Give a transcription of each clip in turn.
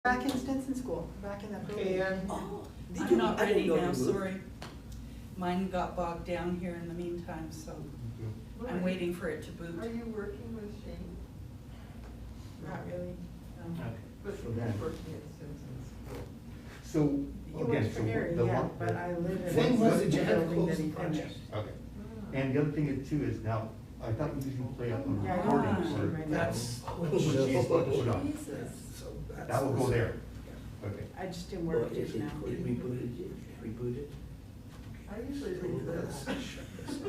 Back in Stinson School, back in that Okay, building. Oh, I'm not I didn't ready know now, you moved. sorry. Mine got bogged down here in the meantime, so I'm waiting for it to boot. Are you working with Shane? Not really. No. But So he's then- working at Simpson's School. So, He again, works so for Harry, the yeah, one. but I live in. When was the the building that he finished. Okay, and the other thing is too is now, I thought you usually play up on Yeah, I don't recording, have or it right now. That's. Hold on. Jesus. That will go there, okay. I just didn't Well, work it just now. rebooted. I usually leave this. You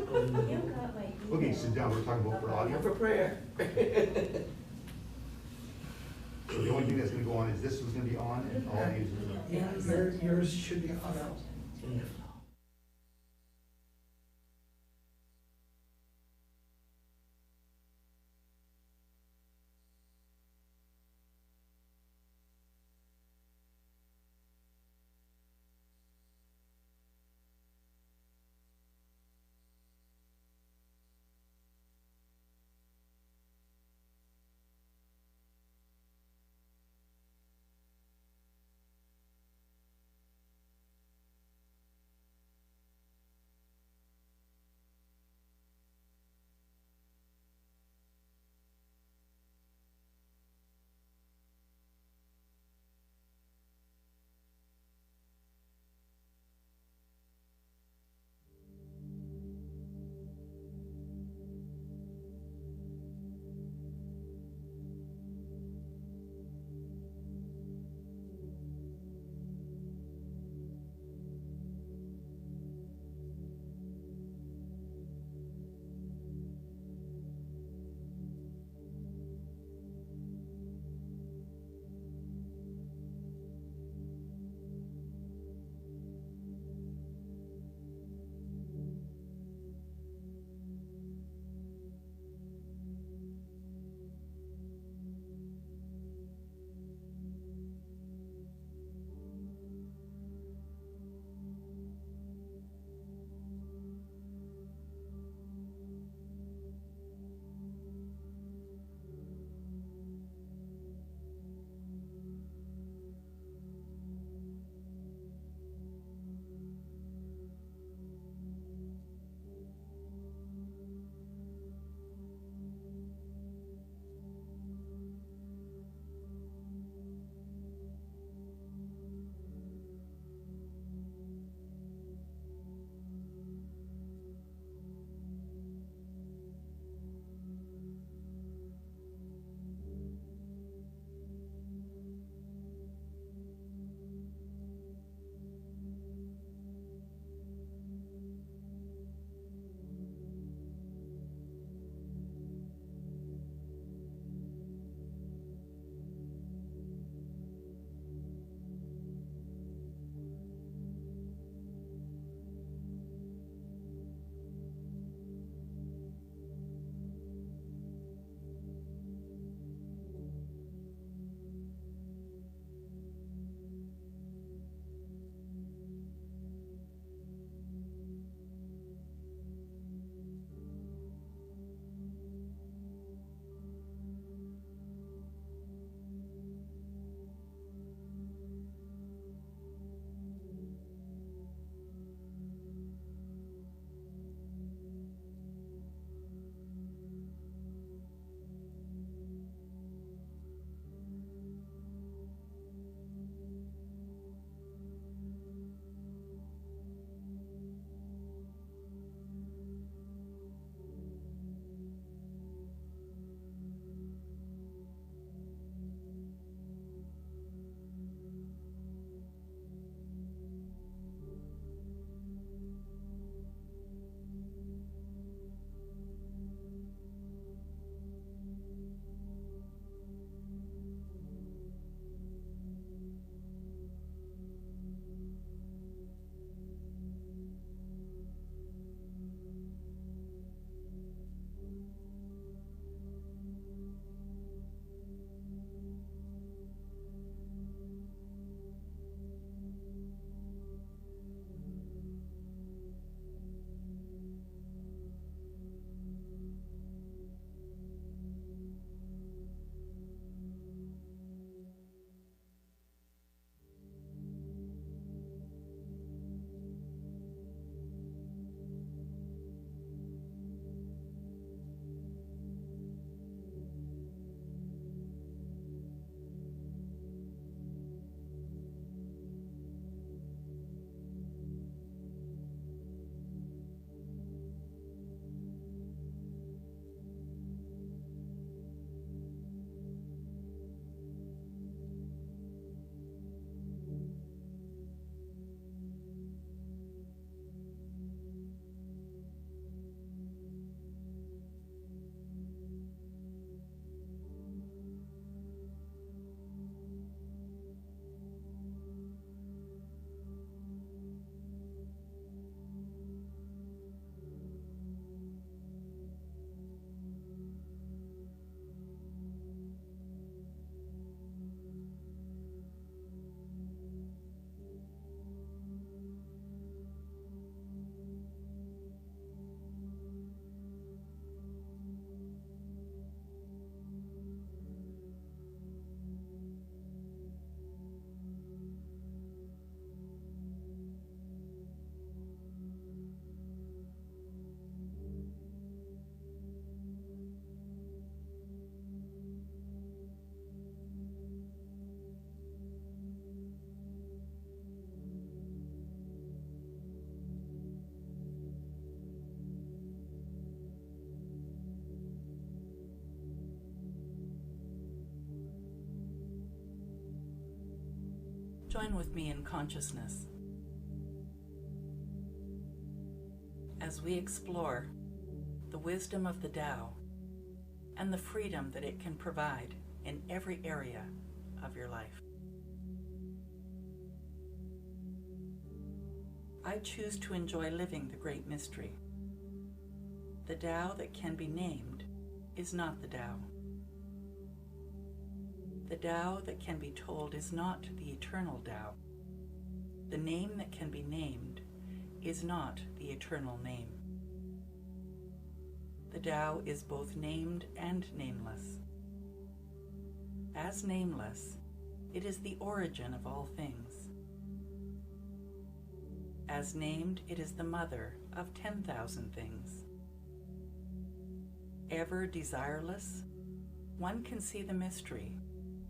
got my email. Okay, so now we're talking about for audio. For prayer. So the only thing that's gonna go on is this was gonna be on and all these. Yeah, yours should be off. Join with me in consciousness as we explore the wisdom of the Tao and the freedom that it can provide in every area of your life. I choose to enjoy living the great mystery. The Tao that can be named is not the Tao. The Tao that can be told is not the eternal Tao. The name that can be named is not the eternal name. The Tao is both named and nameless. As nameless, it is the origin of all things. As named, it is the mother of 10,000 things. Ever desireless, one can see the mystery,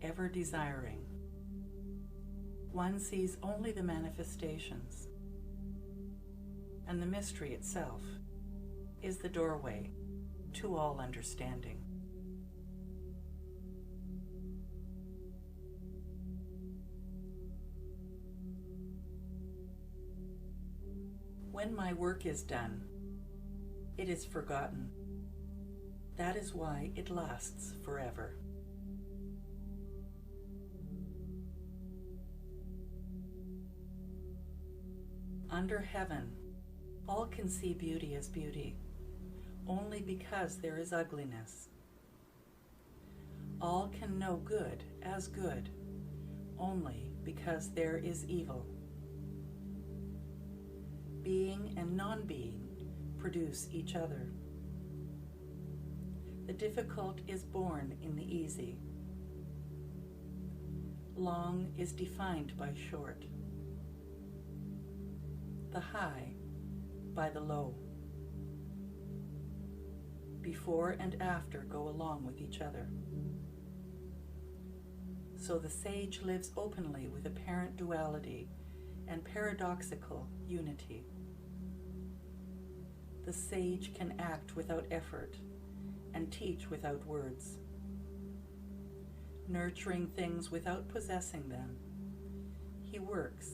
ever desiring. One sees only the manifestations, and the mystery itself is the doorway to all understanding. When my work is done, it is forgotten. That is why it lasts forever. Under heaven, all can see beauty as beauty, only because there is ugliness. All can know good as good, only because there is evil. Being and non-being produce each other. The difficult is born in the easy. Long is defined by short. The high by the low. Before and after go along with each other. So the sage lives openly with apparent duality and paradoxical unity. The sage can act without effort and teach without words, nurturing things without possessing them. He works,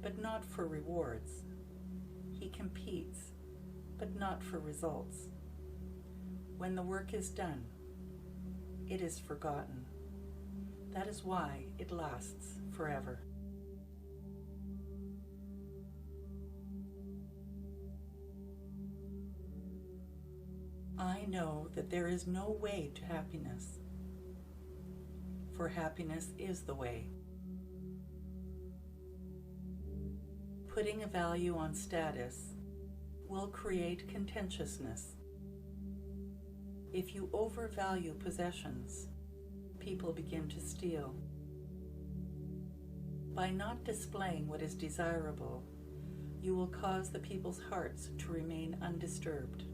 but not for rewards. He competes, but not for results. When the work is done, it is forgotten. That is why it lasts forever. I know that there is no way to happiness, for happiness is the way. Putting a value on status will create contentiousness. If you overvalue possessions, people begin to steal. By not displaying what is desirable, you will cause the people's hearts to remain undisturbed.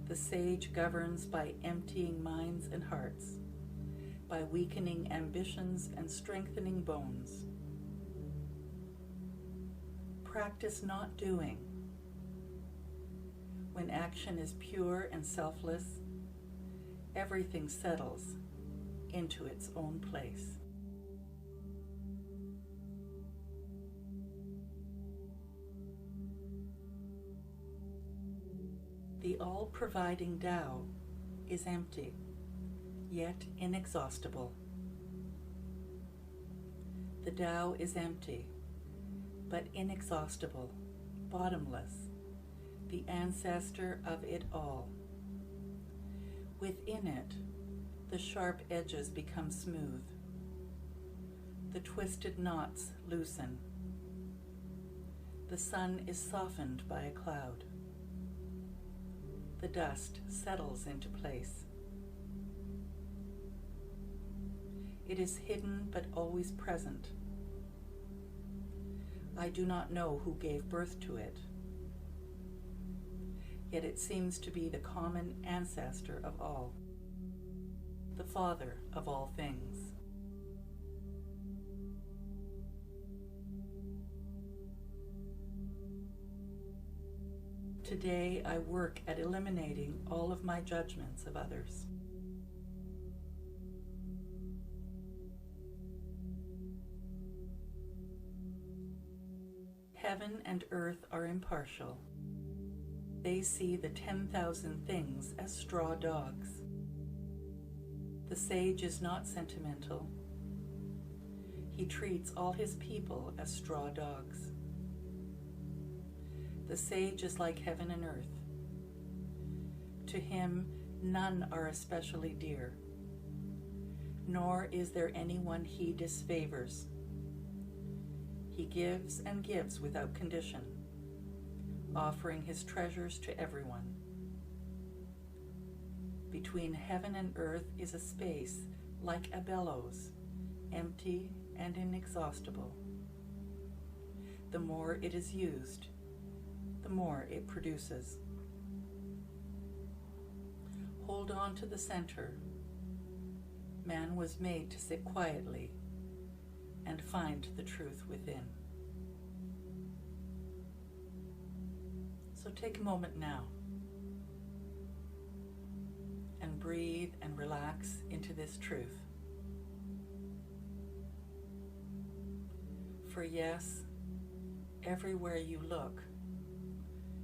The sage governs by emptying minds and hearts, by weakening ambitions and strengthening bones. Practice not doing. When action is pure and selfless, everything settles into its own place. The all-providing Tao is empty, yet inexhaustible. The Tao is empty, but inexhaustible, bottomless, the ancestor of it all. Within it, the sharp edges become smooth. The twisted knots loosen. The sun is softened by a cloud. The dust settles into place. It is hidden but always present. I do not know who gave birth to it, yet it seems to be the common ancestor of all, the father of all things. Today I work at eliminating all of my judgments of others. Heaven and earth are impartial. They see the 10,000 things as straw dogs. The sage is not sentimental. He treats all his people as straw dogs. The sage is like heaven and earth. To him, none are especially dear, nor is there anyone he disfavors. He gives and gives without condition, offering his treasures to everyone. Between heaven and earth is a space like a bellows, empty and inexhaustible. The more it is used, the more it produces. Hold on to the center. Man was made to sit quietly and find the truth within. So take a moment now and breathe and relax into this truth. For yes, everywhere you look,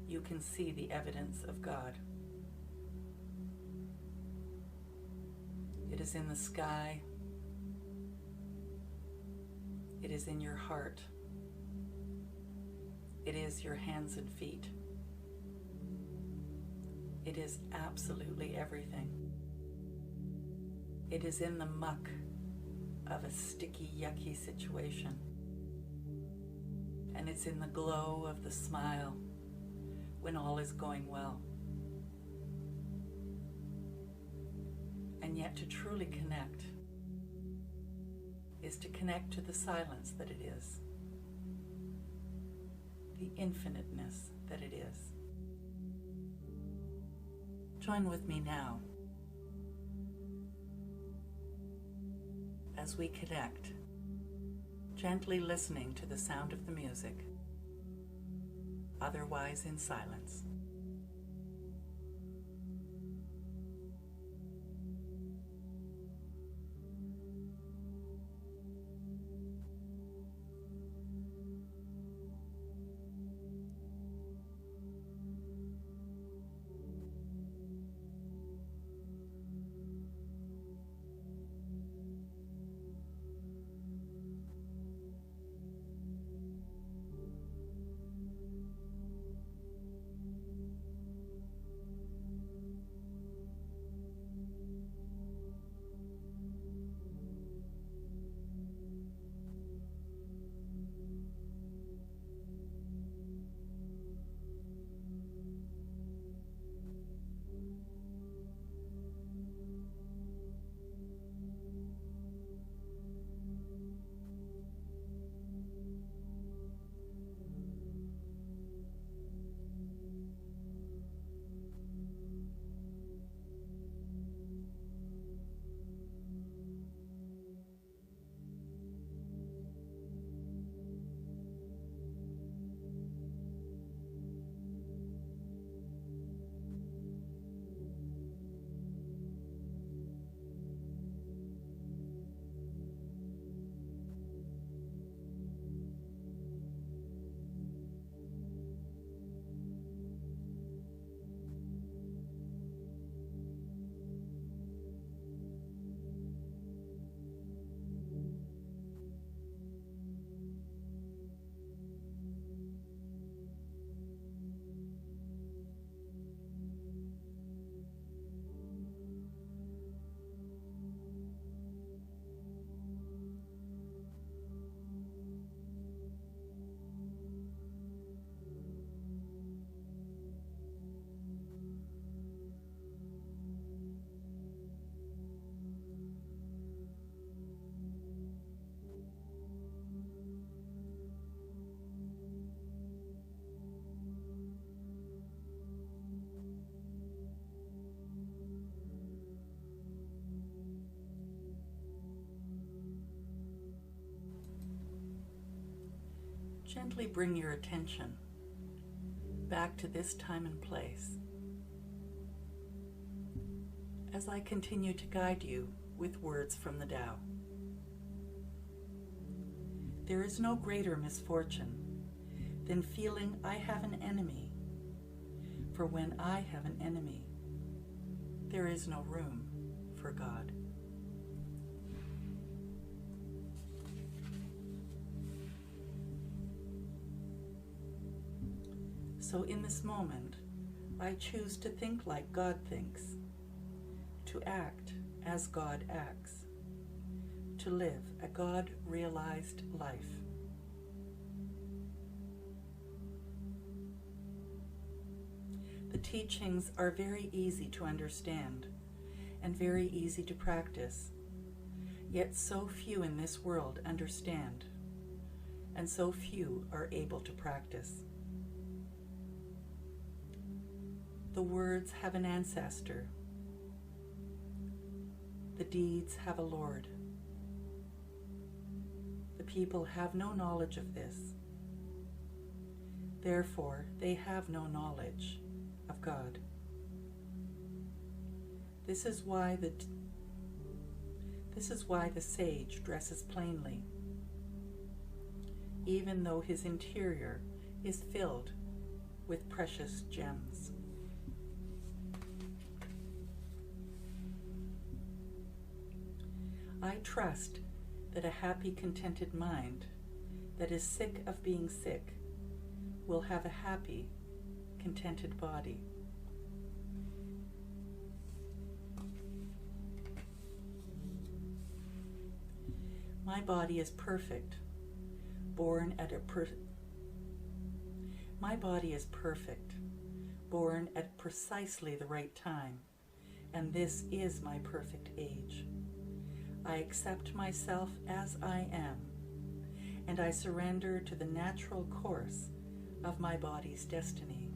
you can see the evidence of God. It is in the sky. It is in your heart. It is your hands and feet. It is absolutely everything. It is in the muck of a sticky, yucky situation. And it's in the glow of the smile when all is going well. And yet to truly connect is to connect to the silence that it is, the infiniteness that it is. Join with me now as we connect, gently listening to the sound of the music, otherwise in silence. Gently bring your attention back to this time and place as I continue to guide you with words from the Tao. There is no greater misfortune than feeling I have an enemy. For when I have an enemy, there is no room for God. So in this moment, I choose to think like God thinks, to act as God acts, to live a God-realized life. The teachings are very easy to understand and very easy to practice, yet so few in this world understand, and so few are able to practice. The words have an ancestor. The deeds have a Lord. The people have no knowledge of this. Therefore, they have no knowledge of God. This is why the sage dresses plainly, even though his interior is filled with precious gems. I trust that a happy, contented mind that is sick of being sick will have a happy, contented body. My body is perfect, born at precisely the right time, and this is my perfect age. I accept myself as I am, and I surrender to the natural course of my body's destiny.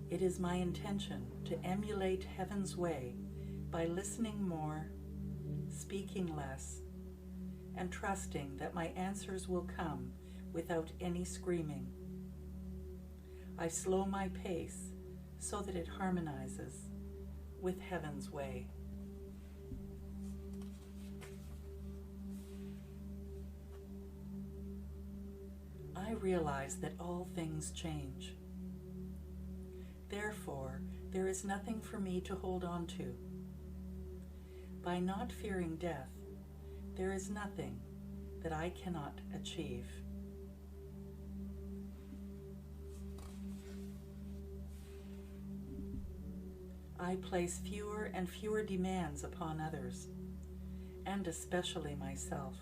It is my intention to emulate heaven's way by listening more, speaking less, and trusting that my answers will come without any screaming. I slow my pace so that it harmonizes with heaven's way. I realize that all things change. Therefore, there is nothing for me to hold on to. By not fearing death, there is nothing that I cannot achieve. I place fewer and fewer demands upon others, and especially myself.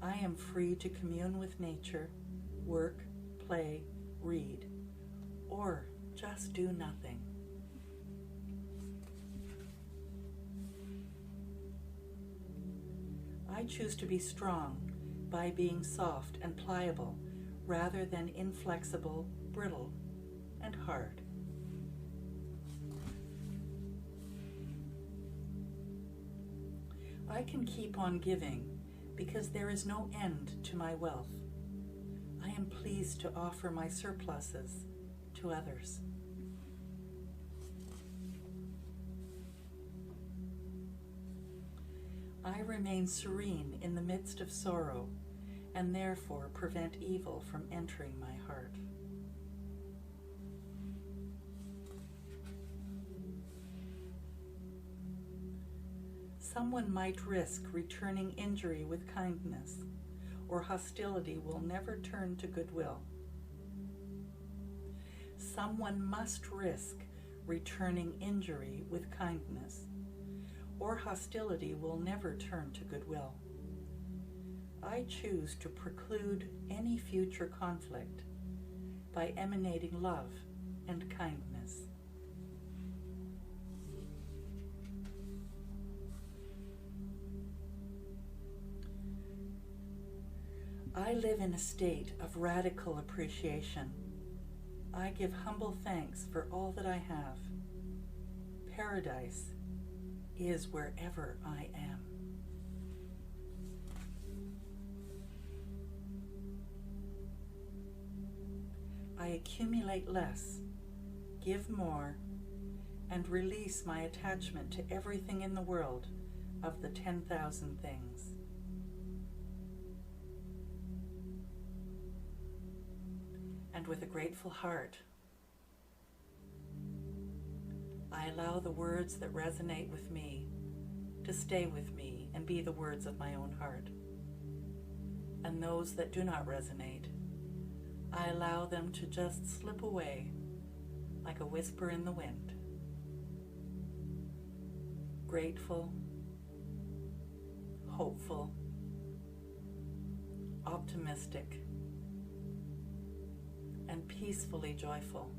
I am free to commune with nature, work, play, read, or just do nothing. I choose to be strong by being soft and pliable rather than inflexible, brittle, and hard. I can keep on giving because there is no end to my wealth. I am pleased to offer my surpluses to others. I remain serene in the midst of sorrow and therefore prevent evil from entering my heart. Someone might risk returning injury with kindness, or hostility will never turn to goodwill. Someone must risk returning injury with kindness, or hostility will never turn to goodwill. I choose to preclude any future conflict by emanating love and kindness. I live in a state of radical appreciation. I give humble thanks for all that I have. Paradise is wherever I am. I accumulate less give more, and release my attachment to everything in the world of the 10,000 things. And with a grateful heart, I allow the words that resonate with me to stay with me and be the words of my own heart. And those that do not resonate, I allow them to just slip away like a whisper in the wind. Grateful, hopeful, optimistic, and peacefully joyful.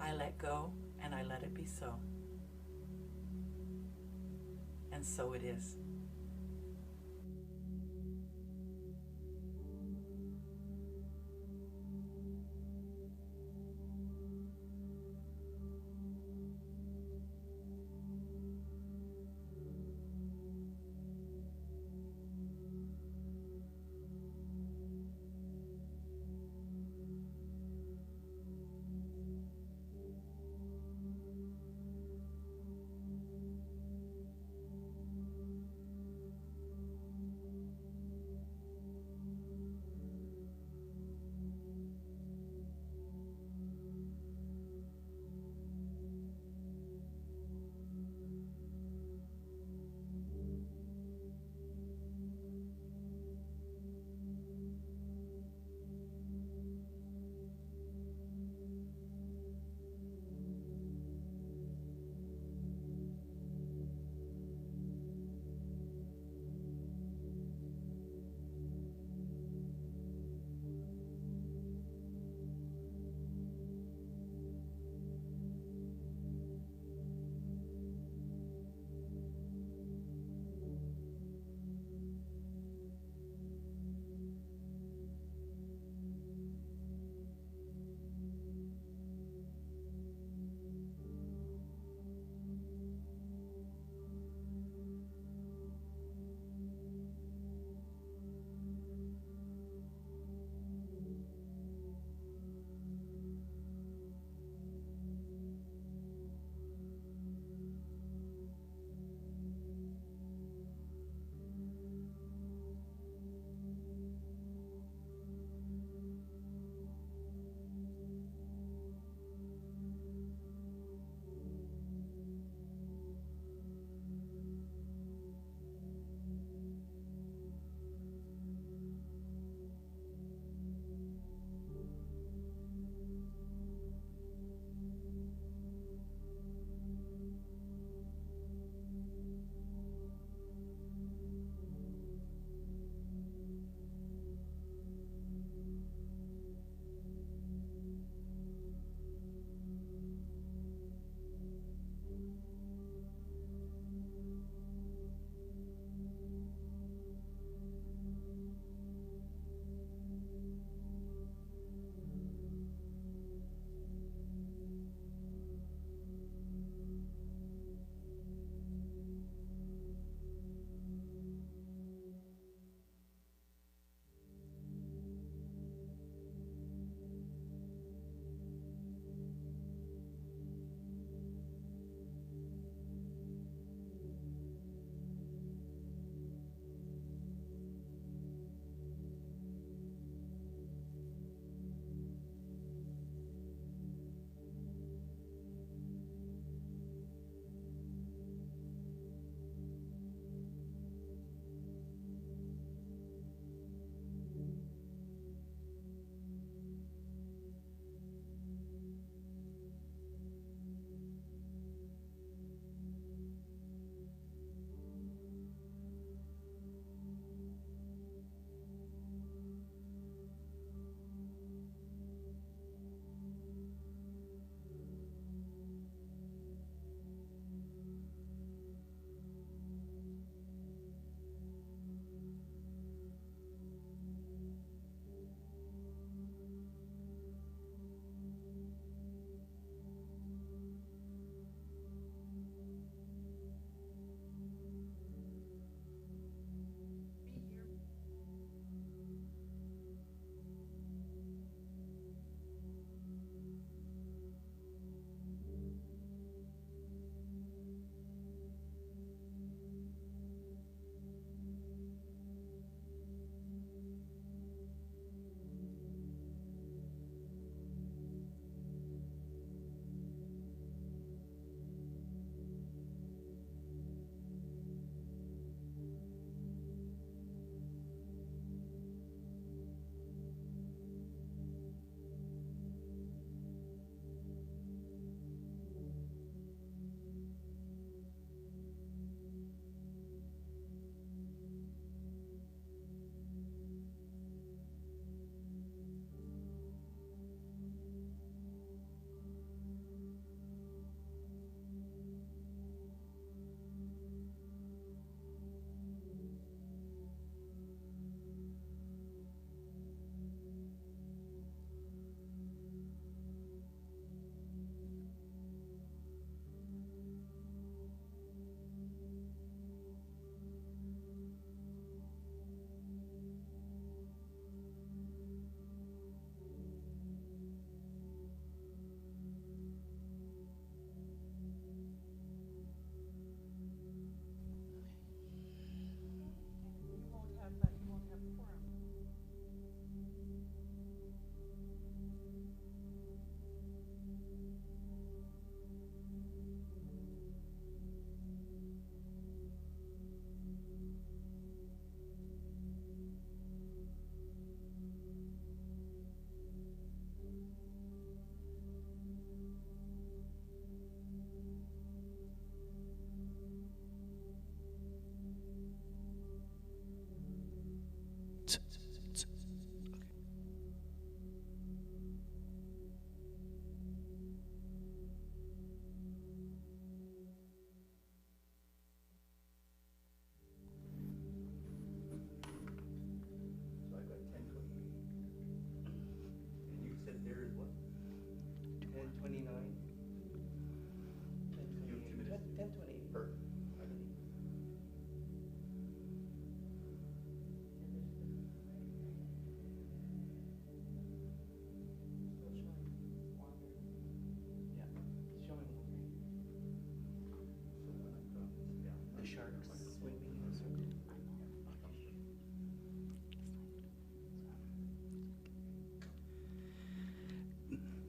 I let go and I let it be so. And so it is. So I got 10:28. And you said there is what? 10:29. 10:28. Perfect. Yeah, it's showing the sharks swimming in a circle.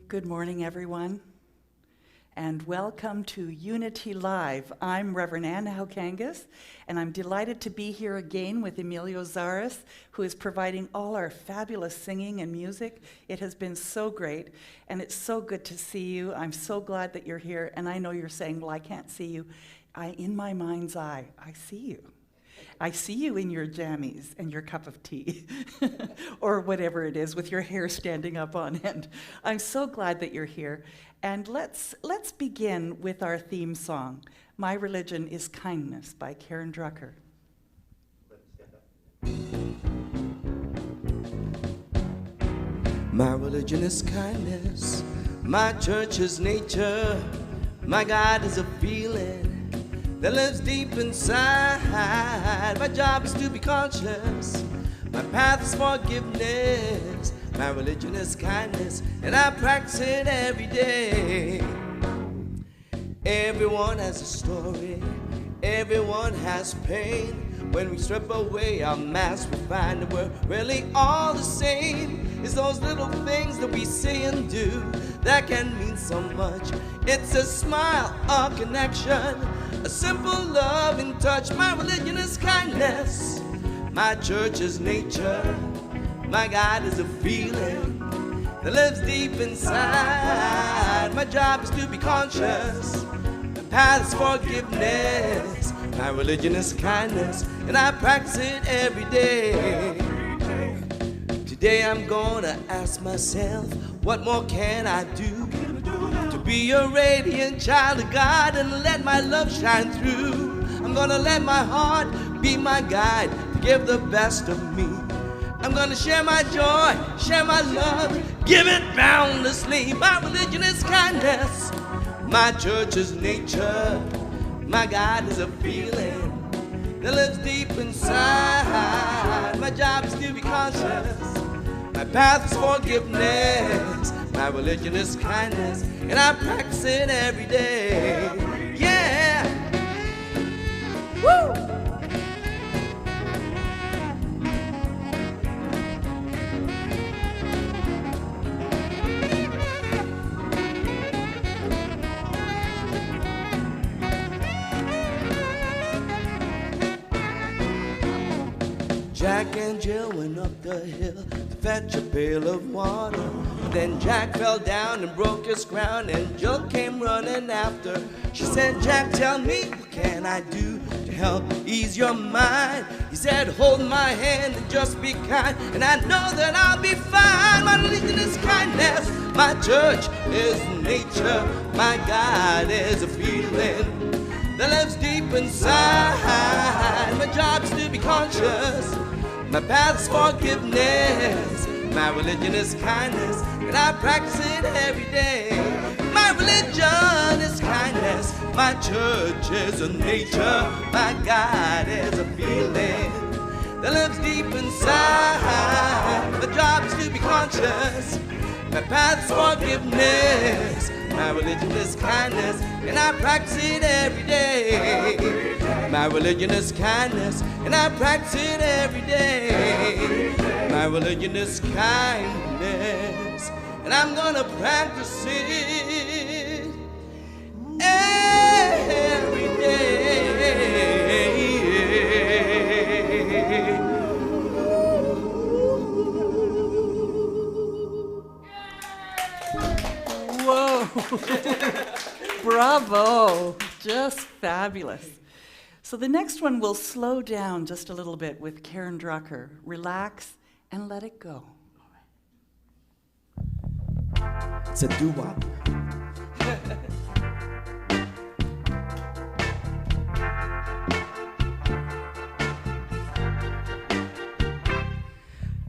Good morning, everyone, and welcome to Unity Live. I'm Reverend Ann Haukangas, and I'm delighted to be here again with Emilio Zaras, who is providing all our fabulous singing and music. It has been so great, and it's so good to see you. I'm so glad that you're here, and I know you're saying, well, I can't see you. In my mind's eye, I see you. I see you in your jammies and your cup of tea, or whatever it is, with your hair standing up on end. I'm so glad that you're here. And let's begin with our theme song, My Religion is Kindness by Karen Drucker. My religion is kindness, my church is nature, my God is a feeling that lives deep inside. My job is to be conscious, my path is forgiveness, my religion is kindness, and I practice it every day. Everyone has a story, everyone has pain. When we strip away our masks, we find that we're really all the same. It's those little things that we say and do that can mean so much. It's a smile, a connection, a simple loving touch. My religion is kindness, my church is nature, my God is a feeling that lives deep inside. My job is to be conscious, my path is forgiveness, my religion is kindness, and I practice it every day. Today I'm gonna ask myself, what more can I do to be a radiant child of God and let my love shine through? I'm gonna let my heart be my guide to give the best of me. I'm gonna share my joy, share my love, give it boundlessly. My religion is kindness, my church is nature, my God is a feeling that lives deep inside. My job is to be conscious, my path is forgiveness, my religion is kindness, and I practice it every day. Yeah! Woo! Jack and Jill went up the hill to fetch a pail of water. Then Jack fell down and broke his crown, and Jill came running after. She said, Jack, tell me, what can I do to help ease your mind? He said, hold my hand and just be kind, and I know that I'll be fine. My religion is kindness, my church is nature, my God is a feeling that lives deep inside. My job's to be conscious, my path's forgiveness, my religion is kindness, and I practice it every day. My religion is kindness, my church is a nature, my God is a feeling that lives deep inside. My job is to be conscious, my path's forgiveness, my religion is kindness, and I practice it every day. My religion is kindness, and I practice it every day. My religion is kindness, and I'm gonna practice it every day. Whoa! Bravo! Just fabulous. So the next one will slow down just a little bit with Karen Drucker. Relax and let it go. It's a doo-wop.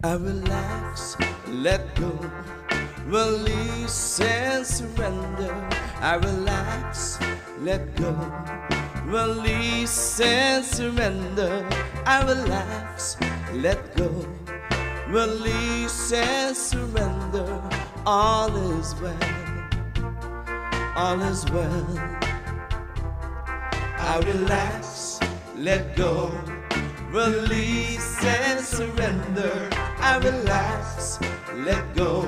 I relax, let go, release and surrender. I relax, let go, release and surrender. I relax, let go, release and surrender. All is well, all is well. I relax, let go, release and surrender. I relax, let go,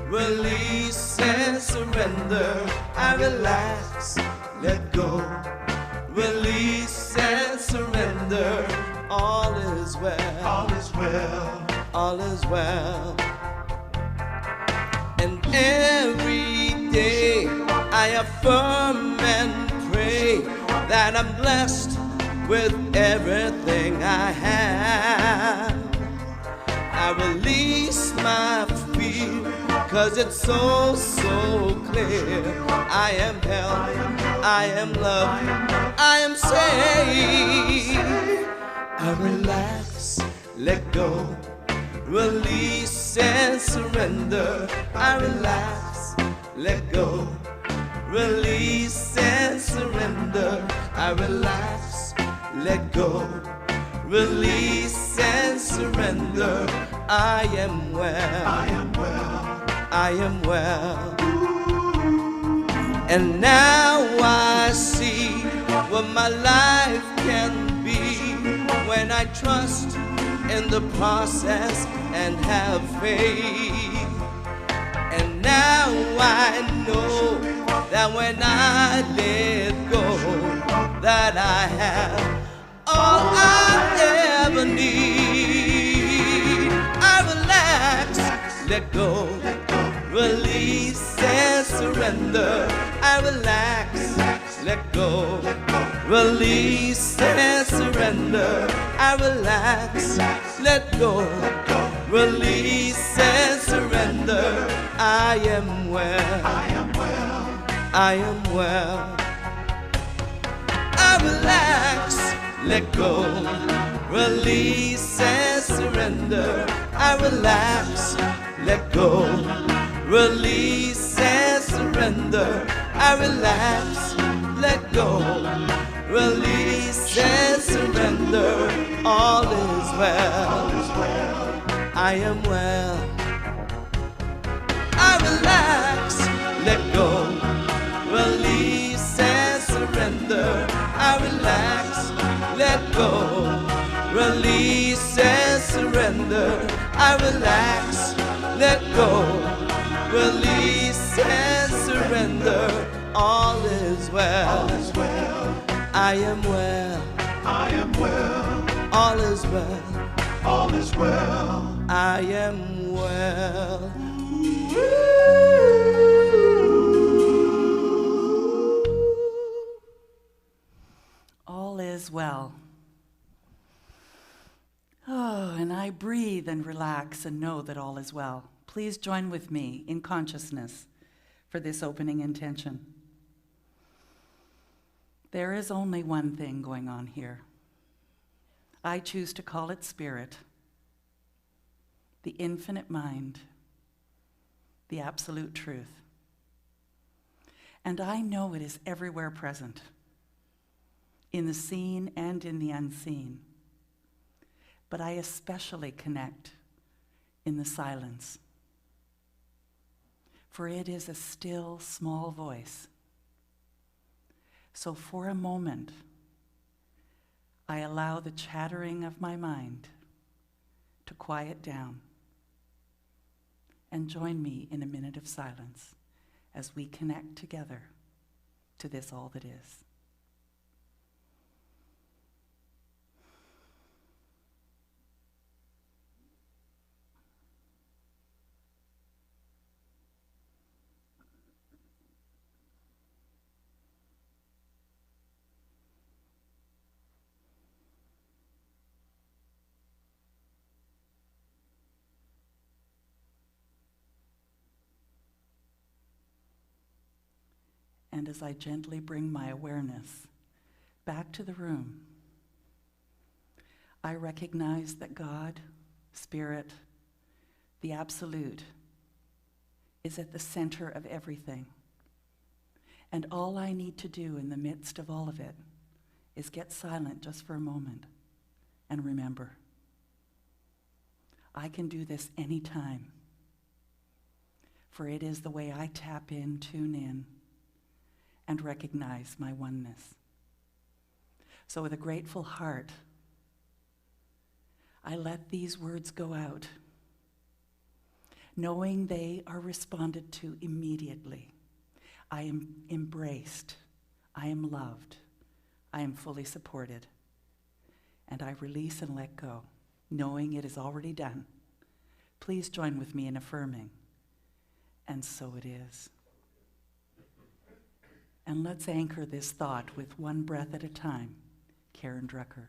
release and surrender. I relax, let go, release and surrender. All is well, all is well, all is well. And every day I affirm and pray that I'm blessed with everything I have. I release my fear, 'cause it's so, so clear. I am held, I am loved, I am safe. I relax, let go, release and surrender. I relax, let go, release and surrender. I relax, let go, release and surrender. I am well, I am well, I am well. And now I see what my life can be when I trust in the process and have faith. And now I know that when I let go, that I have all I ever need. I relax, let go, release and surrender. I relax, let go, release and surrender. I relax, let go, release and surrender. I am well, I am well, I am well. I relax, let go, release and surrender. I relax, let go, release and surrender. I relax, let go, release and surrender. All is well, I am well. I relax, let go, release and surrender. I relax, let go, release and surrender. I relax, let go, release and surrender. All is well, I am well, I am well. All is well, all is well. I am well. All is well. Oh, and I breathe and relax and know that all is well. Please join with me in consciousness for this opening intention. There is only one thing going on here. I choose to call it spirit, the infinite mind, the absolute truth. And I know it is everywhere present, in the seen and in the unseen. But I especially connect in the silence, for it is a still, small voice. So for a moment, I allow the chattering of my mind to quiet down, and join me in a minute of silence as we connect together to this all that is. And as I gently bring my awareness back to the room, I recognize that God, Spirit, the Absolute, is at the center of everything. And all I need to do in the midst of all of it is get silent just for a moment and remember, I can do this anytime, for it is the way I tap in, tune in, and recognize my oneness. So with a grateful heart, I let these words go out, knowing they are responded to immediately. I am embraced, I am loved, I am fully supported, and I release and let go, knowing it is already done. Please join with me in affirming, and so it is. And let's anchor this thought with one breath at a time. Karen Drucker.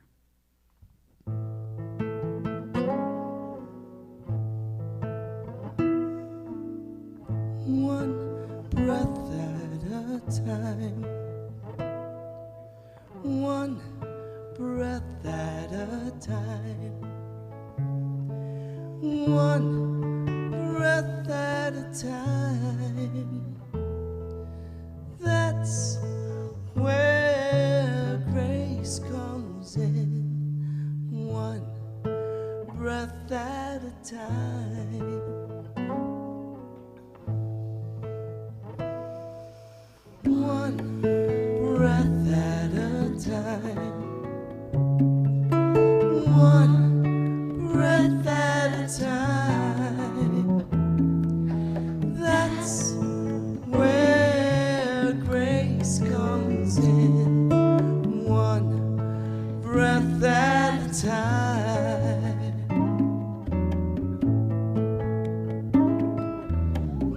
One breath at a time. One breath at a time. One breath at a time. That's where grace comes in. One breath at a time. One breath at a time. One breath at a time. That's where grace comes in. One breath at a time.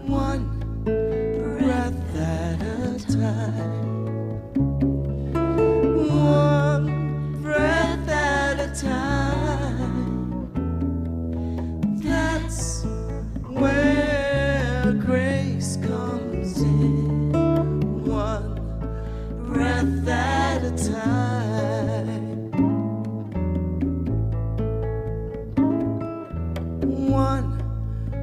One breath at a time. One breath at a time. That's where grace comes in. One breath at a time. One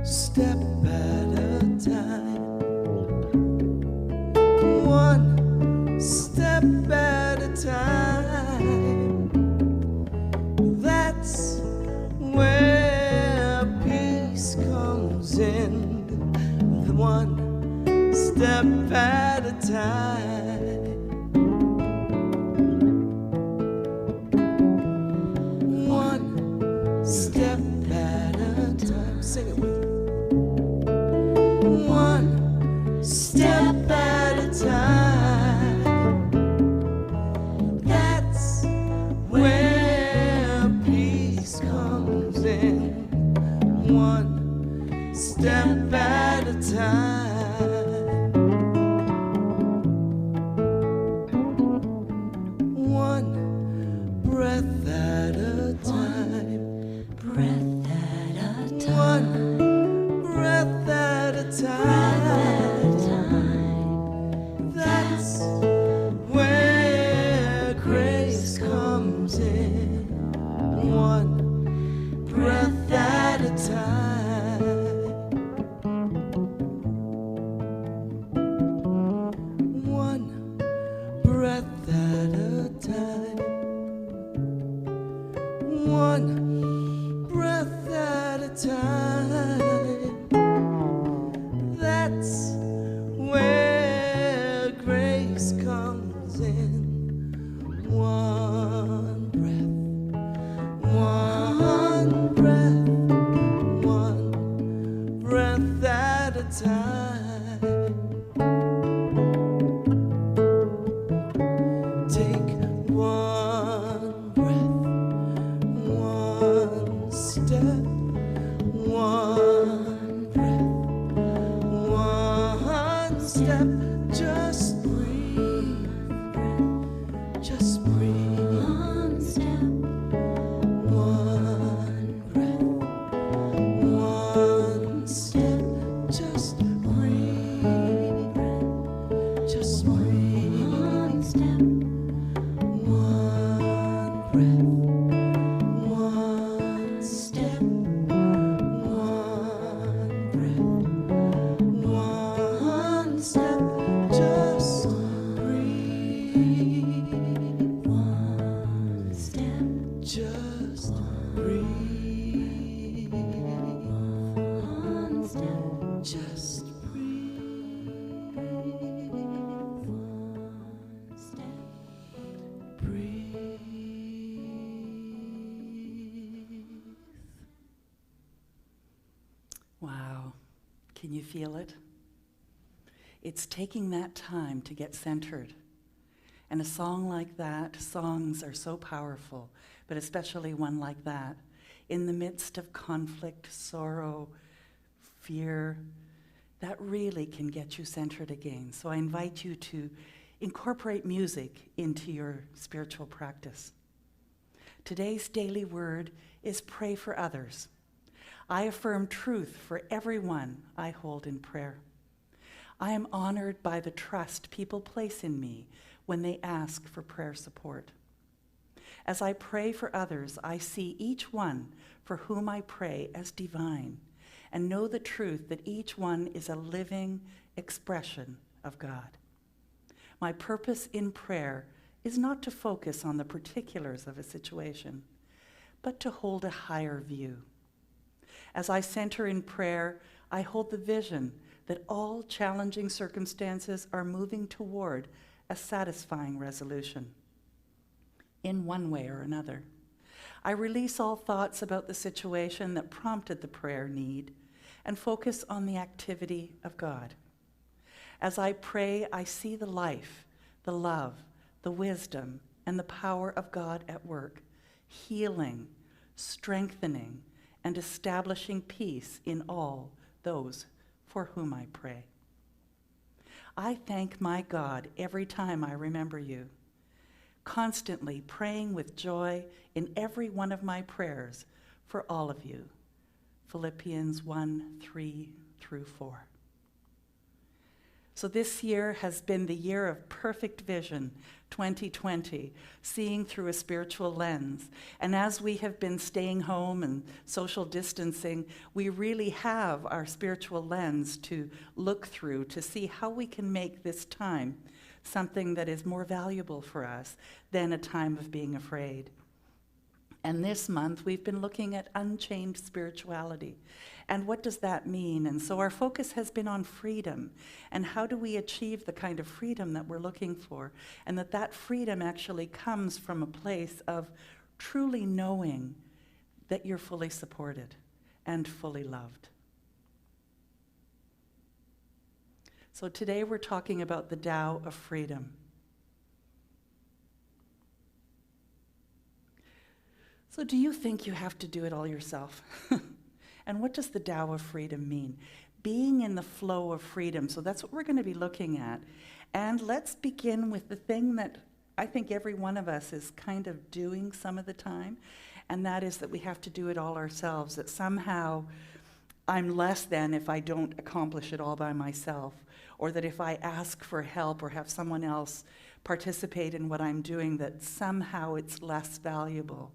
step at a time. One step at a time. That's where peace comes in. One step at a time. One step at a time. Sing it with me. One step at a time. That's where peace comes in. One step at a time. One breath at a time. Breath at a time. One breath at a time. That's where grace comes in. One breath at a time. One breath at a time. One breath at a time. That's where grace comes in. One breath, one breath, one breath at a time. Take one breath, one step, one breath, one step. Just breathe, just breathe. One step, One breath, one step. Just breathe, just breathe. step. Just breathe. One step. Breathe. Wow. Can you feel it? It's taking that time to get centered. And a song like that, songs are so powerful, but especially one like that, in the midst of conflict, sorrow, fear, that really can get you centered again. So I invite you to incorporate music into your spiritual practice. Today's daily word is pray for others. I affirm truth for everyone I hold in prayer. I am honored by the trust people place in me when they ask for prayer support. As I pray for others, I see each one for whom I pray as divine and know the truth that each one is a living expression of God. My purpose in prayer is not to focus on the particulars of a situation, but to hold a higher view. As I center in prayer, I hold the vision that all challenging circumstances are moving toward a satisfying resolution in one way or another. I release all thoughts about the situation that prompted the prayer need and focus on the activity of God. As I pray, I see the life, the love, the wisdom, and the power of God at work, healing, strengthening, and establishing peace in all those for whom I pray. I thank my God every time I remember you, constantly praying with joy in every one of my prayers for all of you. Philippians 1:3-4. So this year has been the year of perfect vision, 2020, seeing through a spiritual lens. And as we have been staying home and social distancing, we really have our spiritual lens to look through to see how we can make this time something that is more valuable for us than a time of being afraid. And this month, we've been looking at unchained spirituality. And what does that mean? And so our focus has been on freedom. And how do we achieve the kind of freedom that we're looking for? And that freedom actually comes from a place of truly knowing that you're fully supported and fully loved. So today we're talking about the Tao of Freedom. So do you think you have to do it all yourself? And what does the Tao of Freedom mean? Being in the flow of freedom. So that's what we're going to be looking at. And let's begin with the thing that I think every one of us is kind of doing some of the time, and that is that we have to do it all ourselves, that somehow I'm less than if I don't accomplish it all by myself, or that if I ask for help or have someone else participate in what I'm doing, that somehow it's less valuable,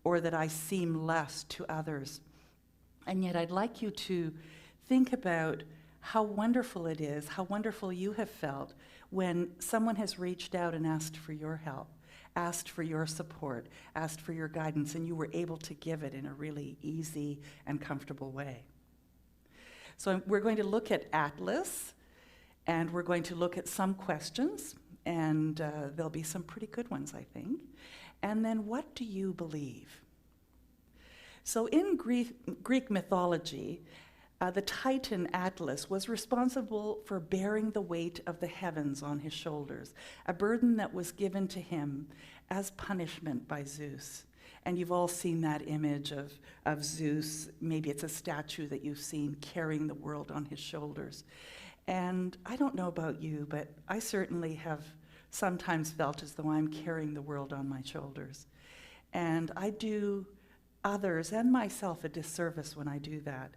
or that I seem less to others. And yet I'd like you to think about how wonderful it is, how wonderful you have felt when someone has reached out and asked for your help, asked for your support, asked for your guidance, and you were able to give it in a really easy and comfortable way. So we're going to look at Atlas, and we're going to look at some questions, and there'll be some pretty good ones, I think. And then, what do you believe? So in Greek mythology, the Titan Atlas was responsible for bearing the weight of the heavens on his shoulders, a burden that was given to him as punishment by Zeus. And you've all seen that image of Zeus. Maybe it's a statue that you've seen carrying the world on his shoulders. And I don't know about you, but I certainly have sometimes felt as though I'm carrying the world on my shoulders. And I do others and myself a disservice when I do that.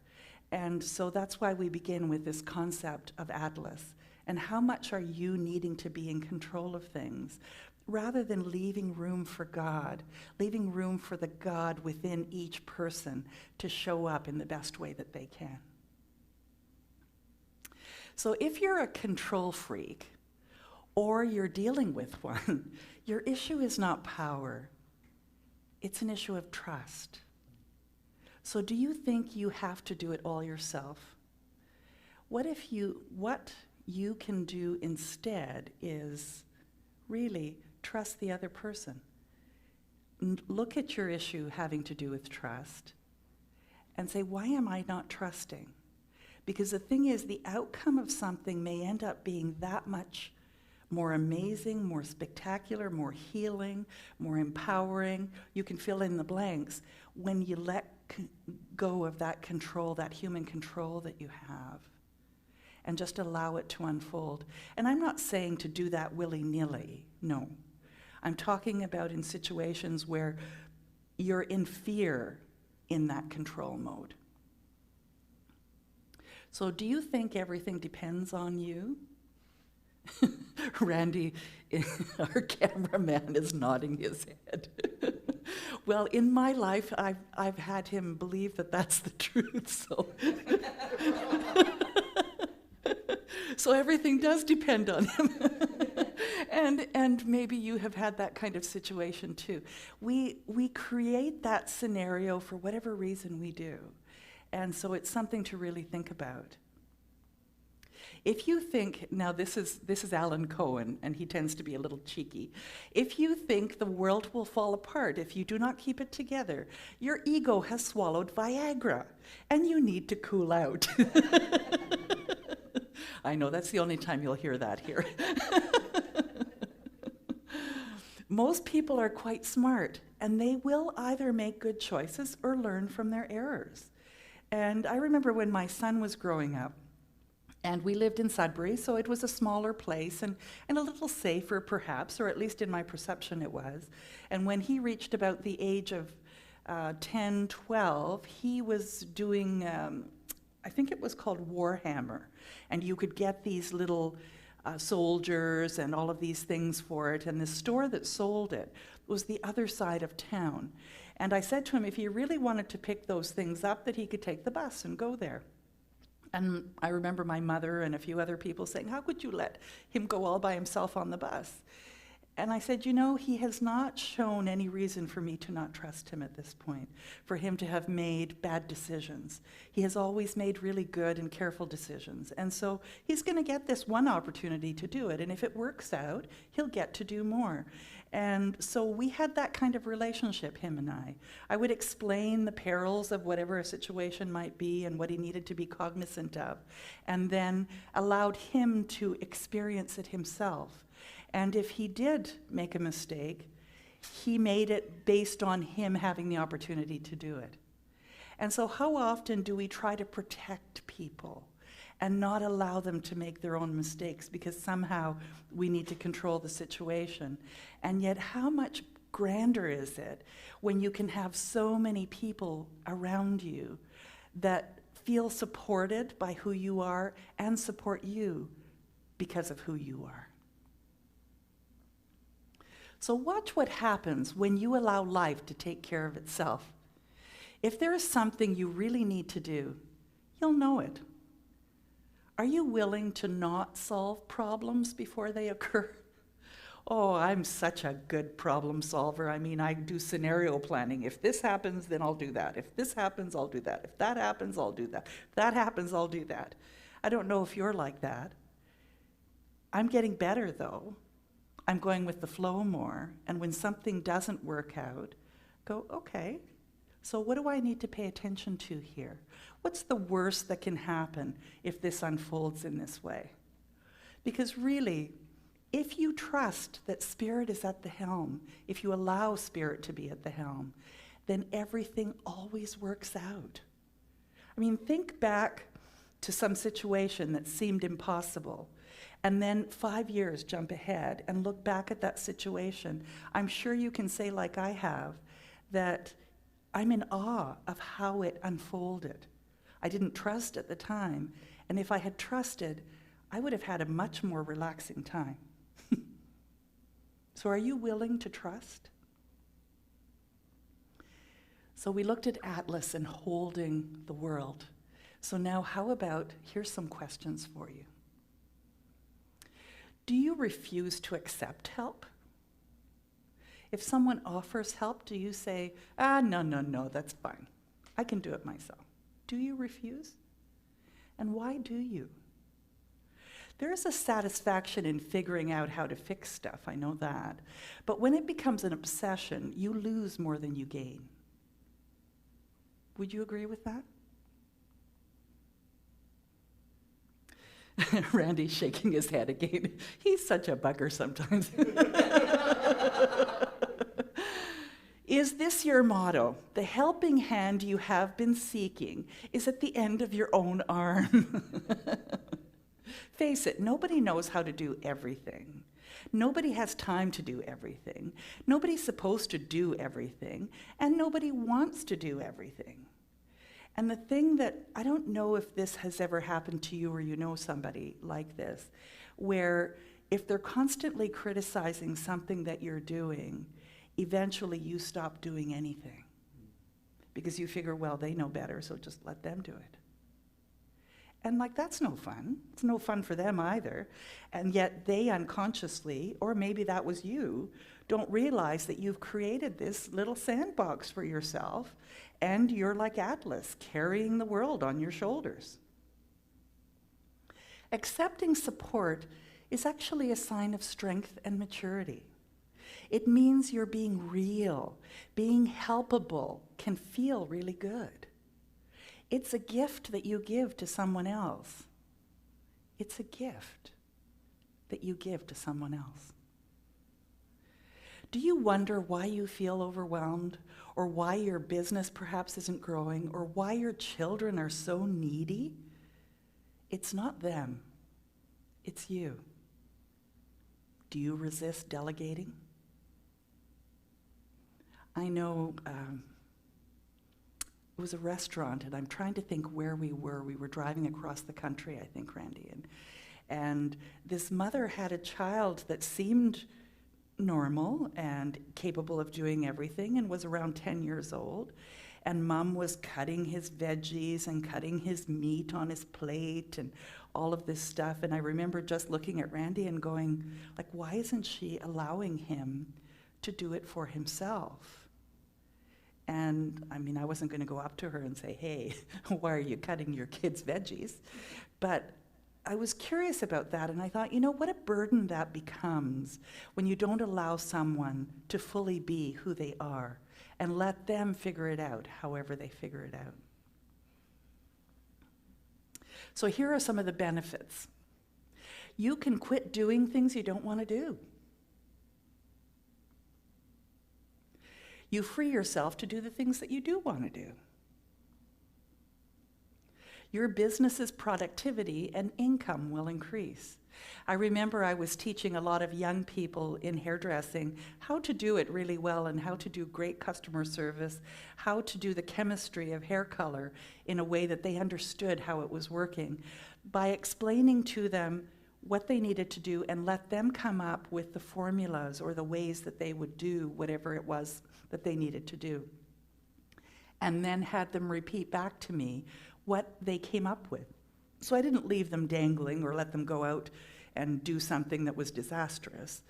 And so that's why we begin with this concept of Atlas. And how much are you needing to be in control of things, rather than leaving room for God, leaving room for the God within each person to show up in the best way that they can. So if you're a control freak, or you're dealing with one, your issue is not power. It's an issue of trust. So do you think you have to do it all yourself? what you can do instead is really trust the other person. Look at your issue having to do with trust and say, why am I not trusting? Because the thing is, the outcome of something may end up being that much more amazing, more spectacular, more healing, more empowering. You can fill in the blanks when you let go of that control, that human control that you have, and just allow it to unfold. And I'm not saying to do that willy-nilly, no. I'm talking about in situations where you're in fear in that control mode. So do you think everything depends on you? Randy, our cameraman, is nodding his head. Well, in my life, I've had him believe that that's the truth, so... So everything does depend on him. And maybe you have had that kind of situation too. We create that scenario for whatever reason we do. And so it's something to really think about. If you think, now this is Alan Cohen, and he tends to be a little cheeky. If you think the world will fall apart if you do not keep it together, your ego has swallowed Viagra, and you need to cool out. I know, that's the only time you'll hear that here. Most people are quite smart, and they will either make good choices or learn from their errors. And I remember when my son was growing up, and we lived in Sudbury, so it was a smaller place and a little safer perhaps, or at least in my perception it was. And when he reached about the age of 10, 12, he was doing, I think it was called Warhammer. And you could get these little soldiers and all of these things for it. And the store that sold it was the other side of town. And I said to him, if he really wanted to pick those things up, that he could take the bus and go there. And I remember my mother and a few other people saying, how could you let him go all by himself on the bus? And I said, you know, he has not shown any reason for me to not trust him at this point, for him to have made bad decisions. He has always made really good and careful decisions. And so he's going to get this one opportunity to do it. And if it works out, he'll get to do more. And so we had that kind of relationship, him and I. I would explain the perils of whatever a situation might be and what he needed to be cognizant of, and then allowed him to experience it himself. And if he did make a mistake, he made it based on him having the opportunity to do it. And so how often do we try to protect people and not allow them to make their own mistakes because somehow we need to control the situation? And yet how much grander is it when you can have so many people around you that feel supported by who you are and support you because of who you are? So watch what happens when you allow life to take care of itself. If there is something you really need to do, you'll know it. Are you willing to not solve problems before they occur? Oh, I'm such a good problem solver. I mean, I do scenario planning. If this happens, then I'll do that. If this happens, I'll do that. If that happens, I'll do that. If that happens, I'll do that. I don't know if you're like that. I'm getting better, though. I'm going with the flow more. And when something doesn't work out, go, okay, so what do I need to pay attention to here? What's the worst that can happen if this unfolds in this way? Because really, if you trust that Spirit is at the helm, if you allow Spirit to be at the helm, then everything always works out. I mean, think back to some situation that seemed impossible, and then 5 years jump ahead and look back at that situation. I'm sure you can say, like I have, that I'm in awe of how it unfolded. I didn't trust at the time, and if I had trusted, I would have had a much more relaxing time. So are you willing to trust? So we looked at Atlas and holding the world. So now how about, here's some questions for you. Do you refuse to accept help? If someone offers help, do you say, no, that's fine. I can do it myself. Do you refuse? And why do you? There is a satisfaction in figuring out how to fix stuff, I know that. But when it becomes an obsession, you lose more than you gain. Would you agree with that? Randy's shaking his head again. He's such a bugger sometimes. Is this your motto? The helping hand you have been seeking is at the end of your own arm. Face it, nobody knows how to do everything. Nobody has time to do everything. Nobody's supposed to do everything, and nobody wants to do everything. And the thing that, I don't know if this has ever happened to you or you know somebody like this, where if they're constantly criticizing something that you're doing, eventually you stop doing anything. Because you figure, well, they know better, so just let them do it. And like, that's no fun. It's no fun for them either. And yet they unconsciously, or maybe that was you, don't realize that you've created this little sandbox for yourself, and you're like Atlas, carrying the world on your shoulders. Accepting support is actually a sign of strength and maturity. It means you're being real, being helpable can feel really good. It's a gift that you give to someone else. It's a gift that you give to someone else. Do you wonder why you feel overwhelmed, or why your business perhaps isn't growing, or why your children are so needy? It's not them, it's you. Do you resist delegating? I know it was a restaurant, and I'm trying to think where we were. We were driving across the country, I think, Randy. And this mother had a child that seemed normal and capable of doing everything and was around 10 years old. And Mom was cutting his veggies and cutting his meat on his plate and all of this stuff. And I remember just looking at Randy and going, like, why isn't she allowing him to do it for himself? And I mean, I wasn't going to go up to her and say, hey, why are you cutting your kids' veggies? But I was curious about that, and I thought, you know, what a burden that becomes when you don't allow someone to fully be who they are and let them figure it out however they figure it out. So here are some of the benefits. You can quit doing things you don't want to do. You free yourself to do the things that you do want to do. Your business's productivity and income will increase. I remember I was teaching a lot of young people in hairdressing how to do it really well and how to do great customer service, how to do the chemistry of hair color in a way that they understood how it was working, by explaining to them what they needed to do and let them come up with the formulas or the ways that they would do whatever it was that they needed to do. And then had them repeat back to me what they came up with. So I didn't leave them dangling or let them go out and do something that was disastrous,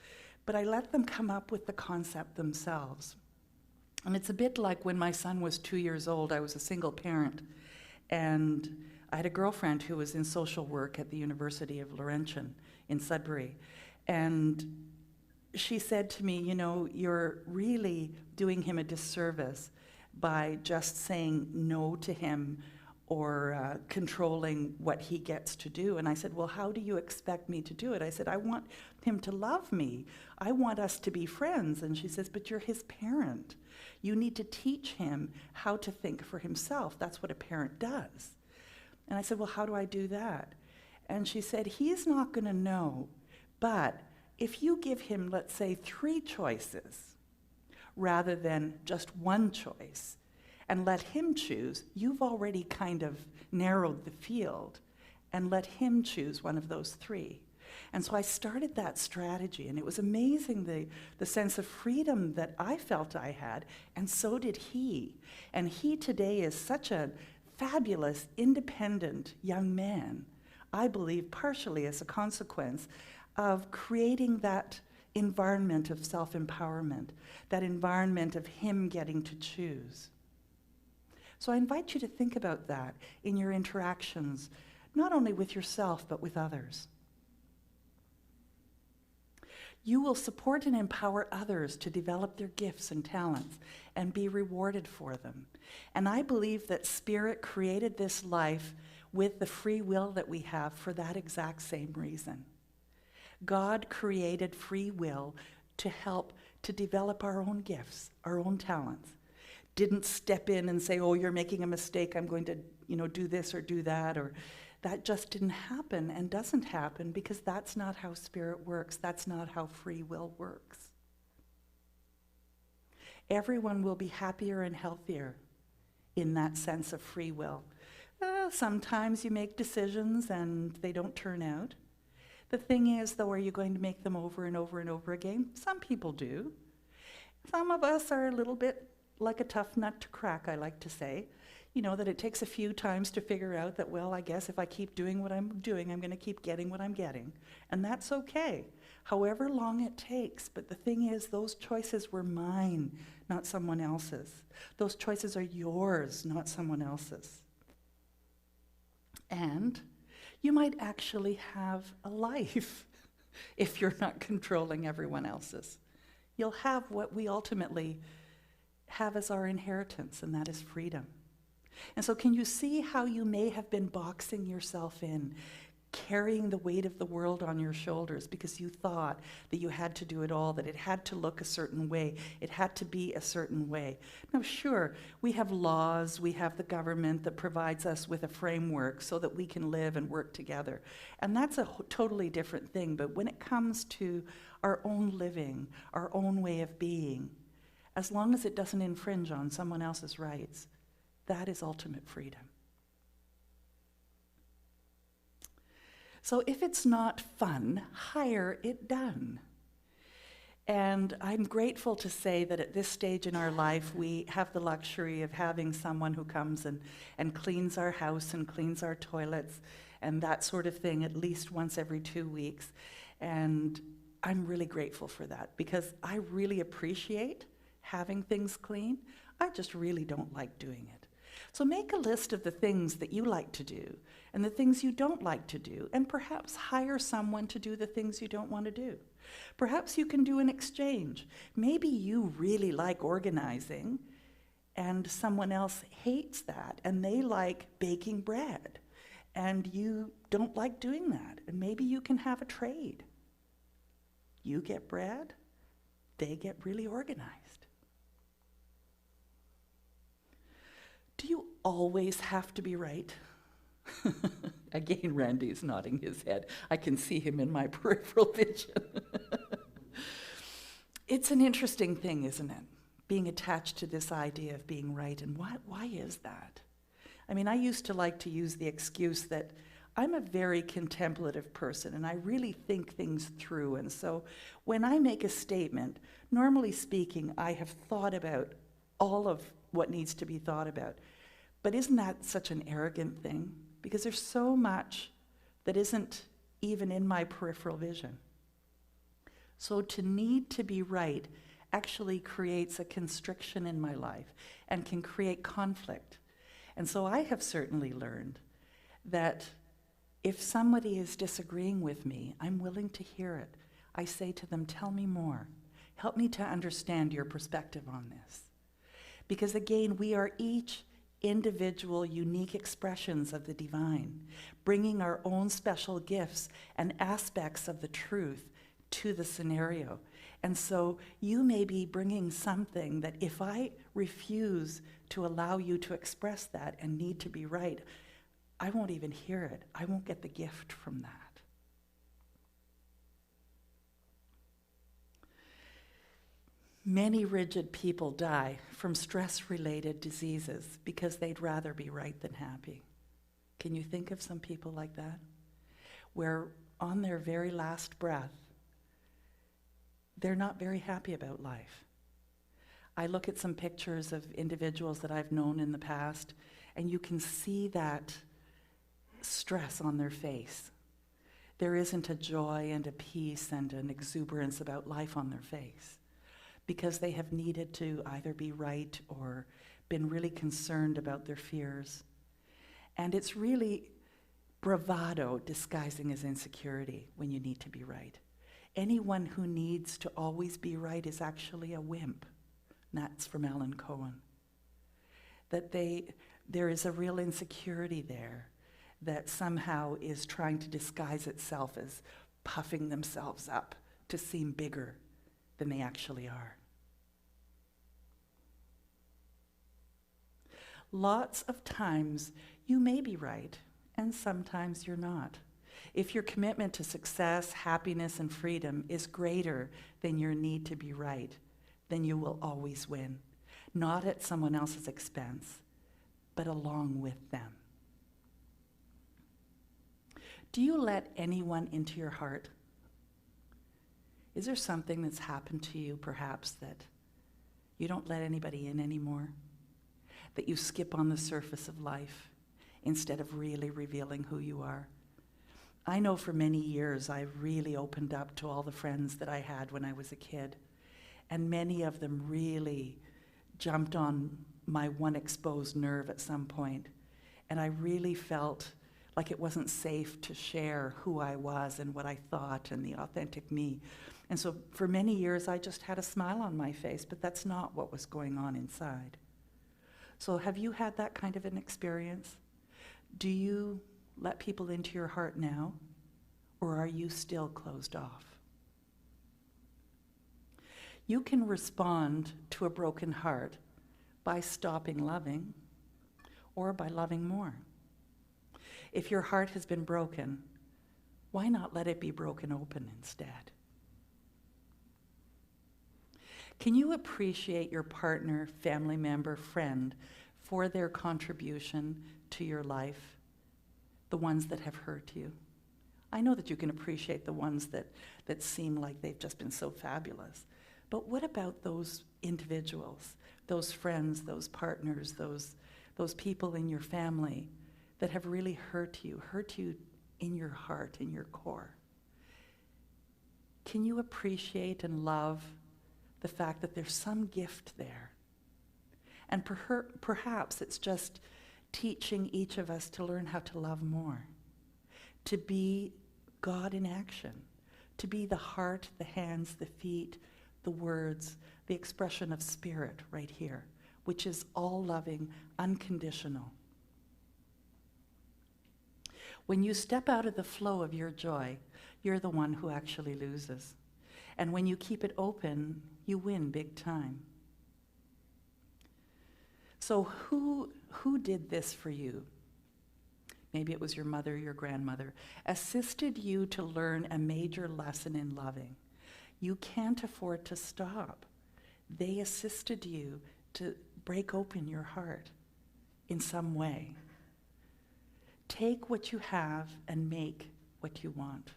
but I let them come up with the concept themselves. And it's a bit like when my son was 2 years old. I was a single parent, and I had a girlfriend who was in social work at the University of Laurentian in Sudbury, and she said to me, you know, you're really doing him a disservice by just saying no to him or controlling what he gets to do. And I said, well, how do you expect me to do it? I said, I want him to love me. I want us to be friends. And she says, but you're his parent. You need to teach him how to think for himself. That's what a parent does. And I said, well, how do I do that? And she said, he's not going to know, but if you give him, let's say, 3 choices rather than just one choice, and let him choose, you've already kind of narrowed the field, and let him choose one of those 3. And so I started that strategy, and it was amazing the sense of freedom that I felt I had, and so did he. And he today is such a fabulous, independent young man, I believe partially as a consequence of creating that environment of self-empowerment, that environment of him getting to choose. So I invite you to think about that in your interactions, not only with yourself, but with others. You will support and empower others to develop their gifts and talents and be rewarded for them. And I believe that Spirit created this life with the free will that we have for that exact same reason. God created free will to help to develop our own gifts, our own talents. Didn't step in and say, oh, you're making a mistake, I'm going to, do this or do that, or that just didn't happen and doesn't happen because that's not how Spirit works. That's not how free will works. Everyone will be happier and healthier in that sense of free will. Sometimes you make decisions and they don't turn out. The thing is, though, are you going to make them over and over and over again? Some people do. Some of us are a little bit like a tough nut to crack, I like to say. That it takes a few times to figure out that, well, I guess if I keep doing what I'm doing, I'm going to keep getting what I'm getting. And that's okay, however long it takes. But the thing is, those choices were mine, not someone else's. Those choices are yours, not someone else's. And you might actually have a life if you're not controlling everyone else's. You'll have what we ultimately have as our inheritance, and that is freedom. And so can you see how you may have been boxing yourself in, carrying the weight of the world on your shoulders because you thought that you had to do it all, that it had to look a certain way, it had to be a certain way. Now, sure, we have laws, we have the government that provides us with a framework so that we can live and work together. And that's a totally different thing. But when it comes to our own living, our own way of being, as long as it doesn't infringe on someone else's rights, that is ultimate freedom. So if it's not fun, hire it done. And I'm grateful to say that at this stage in our life, we have the luxury of having someone who comes and cleans our house and cleans our toilets and that sort of thing at least once every 2 weeks. And I'm really grateful for that because I really appreciate having things clean. I just really don't like doing it. So make a list of the things that you like to do and the things you don't like to do, and perhaps hire someone to do the things you don't want to do. Perhaps you can do an exchange. Maybe you really like organizing and someone else hates that and they like baking bread and you don't like doing that, and maybe you can have a trade. You get bread, they get really organized. Do you always have to be right? Again, Randy's nodding his head. I can see him in my peripheral vision. It's an interesting thing, isn't it? Being attached to this idea of being right. And why is that? I mean, I used to like to use the excuse that I'm a very contemplative person and I really think things through. And so when I make a statement, normally speaking, I have thought about all of what needs to be thought about. But isn't that such an arrogant thing? Because there's so much that isn't even in my peripheral vision. So to need to be right actually creates a constriction in my life and can create conflict. And so I have certainly learned that if somebody is disagreeing with me, I'm willing to hear it. I say to them, tell me more. Help me to understand your perspective on this. Because again, we are each individual, unique expressions of the divine, bringing our own special gifts and aspects of the truth to the scenario. And so you may be bringing something that if I refuse to allow you to express that and need to be right, I won't even hear it. I won't get the gift from that. Many rigid people die from stress-related diseases because they'd rather be right than happy. Can you think of some people like that? Where on their very last breath, they're not very happy about life. I look at some pictures of individuals that I've known in the past, and you can see that stress on their face. There isn't a joy and a peace and an exuberance about life on their face, because they have needed to either be right or been really concerned about their fears. And it's really bravado disguising as insecurity when you need to be right. Anyone who needs to always be right is actually a wimp. That's from Alan Cohen. That there is a real insecurity there that somehow is trying to disguise itself as puffing themselves up to seem bigger than they actually are. Lots of times you may be right, and sometimes you're not. If your commitment to success, happiness, and freedom is greater than your need to be right, then you will always win, not at someone else's expense, but along with them. Do you let anyone into your heart? Is there something that's happened to you, perhaps, that you don't let anybody in anymore? That you skip on the surface of life instead of really revealing who you are? I know for many years I really opened up to all the friends that I had when I was a kid, and many of them really jumped on my one exposed nerve at some point, and I really felt like it wasn't safe to share who I was and what I thought and the authentic me. And so for many years I just had a smile on my face, but that's not what was going on inside. So have you had that kind of an experience? Do you let people into your heart now, or are you still closed off? You can respond to a broken heart by stopping loving or by loving more. If your heart has been broken, why not let it be broken open instead? Can you appreciate your partner, family member, friend for their contribution to your life, the ones that have hurt you? I know that you can appreciate the ones that seem like they've just been so fabulous. But what about those individuals, those friends, those partners, those people in your family that have really hurt you in your heart, in your core? Can you appreciate and love the fact that there's some gift there? And perhaps it's just teaching each of us to learn how to love more, to be God in action, to be the heart, the hands, the feet, the words, the expression of spirit right here, which is all loving, unconditional. When you step out of the flow of your joy, you're the one who actually loses. And when you keep it open, you win big time. So who did this for you? Maybe it was your mother, your grandmother, assisted you to learn a major lesson in loving. You can't afford to stop. They assisted you to break open your heart in some way. Take what you have and make what you want.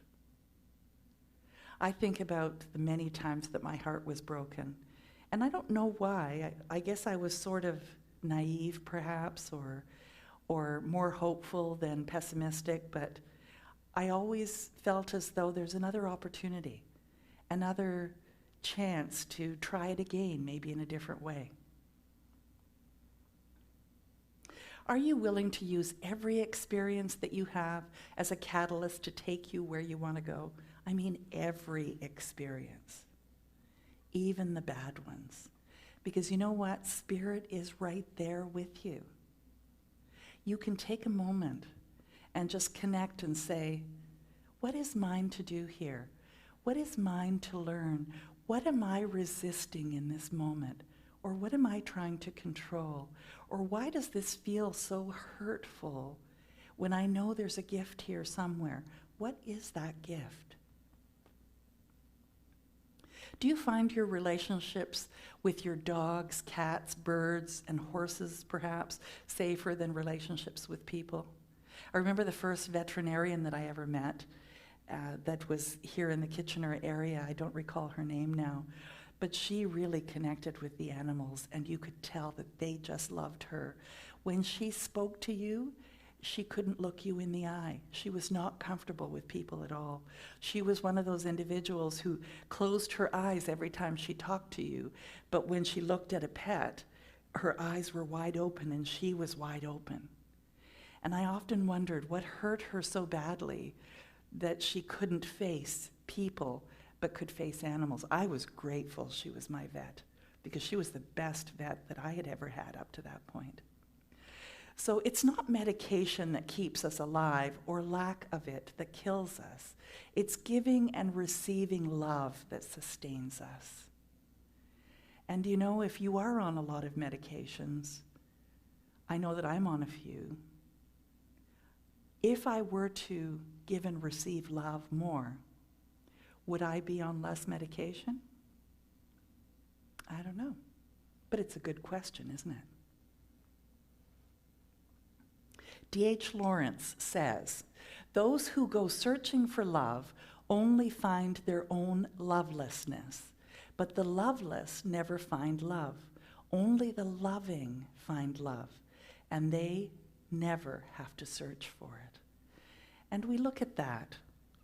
I think about the many times that my heart was broken, and I don't know why. I guess I was sort of naive, perhaps, or more hopeful than pessimistic, but I always felt as though there's another opportunity, another chance to try it again, maybe in a different way. Are you willing to use every experience that you have as a catalyst to take you where you want to go? I mean every experience, even the bad ones. Because you know what? Spirit is right there with you. You can take a moment and just connect and say, what is mine to do here? What is mine to learn? What am I resisting in this moment? Or what am I trying to control? Or why does this feel so hurtful when I know there's a gift here somewhere? What is that gift? Do you find your relationships with your dogs, cats, birds, and horses, perhaps, safer than relationships with people? I remember the first veterinarian that I ever met that was here in the Kitchener area. I don't recall her name now, but she really connected with the animals, and you could tell that they just loved her. When she spoke to you, she couldn't look you in the eye. She was not comfortable with people at all. She was one of those individuals who closed her eyes every time she talked to you, but when she looked at a pet, her eyes were wide open and she was wide open. And I often wondered what hurt her so badly that she couldn't face people but could face animals. I was grateful she was my vet because she was the best vet that I had ever had up to that point. So it's not medication that keeps us alive or lack of it that kills us. It's giving and receiving love that sustains us. And you know, if you are on a lot of medications, I know that I'm on a few. If I were to give and receive love more, would I be on less medication? I don't know. But it's a good question, isn't it? D.H. Lawrence says, "Those who go searching for love only find their own lovelessness, but the loveless never find love. Only the loving find love, and they never have to search for it." And we look at that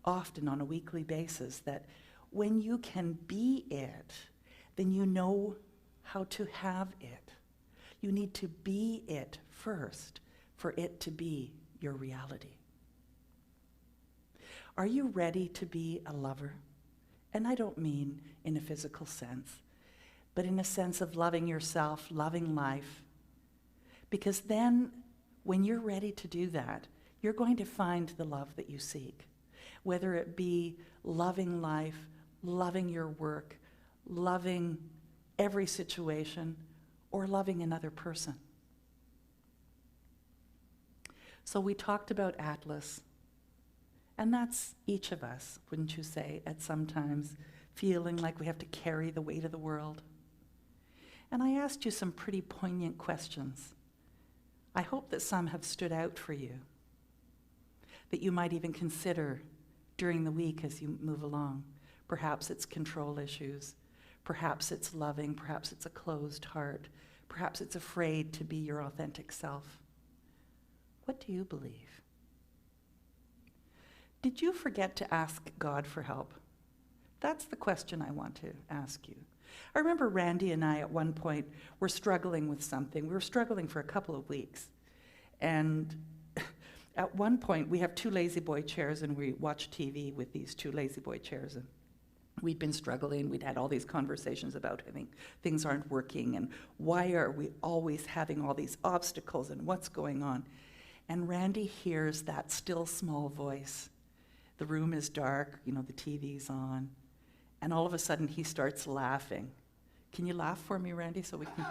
often on a weekly basis, that when you can be it, then you know how to have it. You need to be it first for it to be your reality. Are you ready to be a lover? And I don't mean in a physical sense, but in a sense of loving yourself, loving life. Because then, when you're ready to do that, you're going to find the love that you seek. Whether it be loving life, loving your work, loving every situation, or loving another person. So we talked about Atlas, and that's each of us, wouldn't you say, at some times, feeling like we have to carry the weight of the world. And I asked you some pretty poignant questions. I hope that some have stood out for you, that you might even consider during the week as you move along. Perhaps it's control issues, perhaps it's loving, perhaps it's a closed heart, perhaps it's afraid to be your authentic self. What do you believe? Did you forget to ask God for help? That's the question I want to ask you. I remember Randy and I at one point were struggling with something. We were struggling for a couple of weeks. And at one point, we have 2 lazy boy chairs, and we watch TV with these 2 lazy boy chairs. And we'd been struggling. We'd had all these conversations about having things aren't working, and why are we always having all these obstacles, and what's going on. And Randy hears that still small voice. The room is dark, you know, the TV's on. And all of a sudden, he starts laughing. Can you laugh for me, Randy, so we can...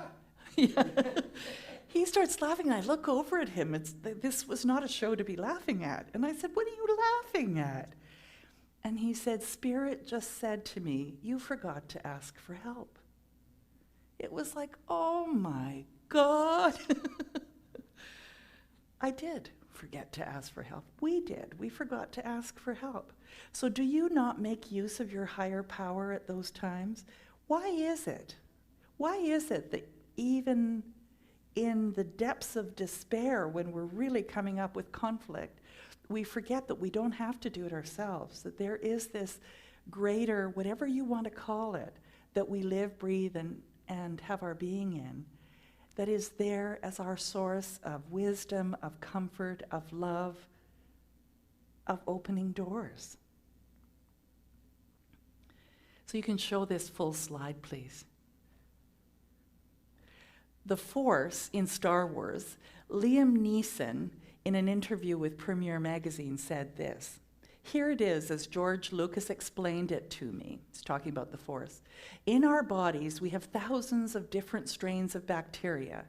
Yeah. He starts laughing, and I look over at him. This was not a show to be laughing at. And I said, "What are you laughing at?" And he said, "Spirit just said to me, you forgot to ask for help." It was like, oh my God. I did forget to ask for help. We did. We forgot to ask for help. So do you not make use of your higher power at those times? Why is it? Why is it that even in the depths of despair, when we're really coming up with conflict, we forget that we don't have to do it ourselves, that there is this greater, whatever you want to call it, that we live, breathe, and have our being in, that is there as our source of wisdom, of comfort, of love, of opening doors. So you can show this full slide, please. The Force in Star Wars, Liam Neeson, in an interview with Premiere Magazine, said this. Here it is, as George Lucas explained it to me. He's talking about the Force. In our bodies, we have thousands of different strains of bacteria.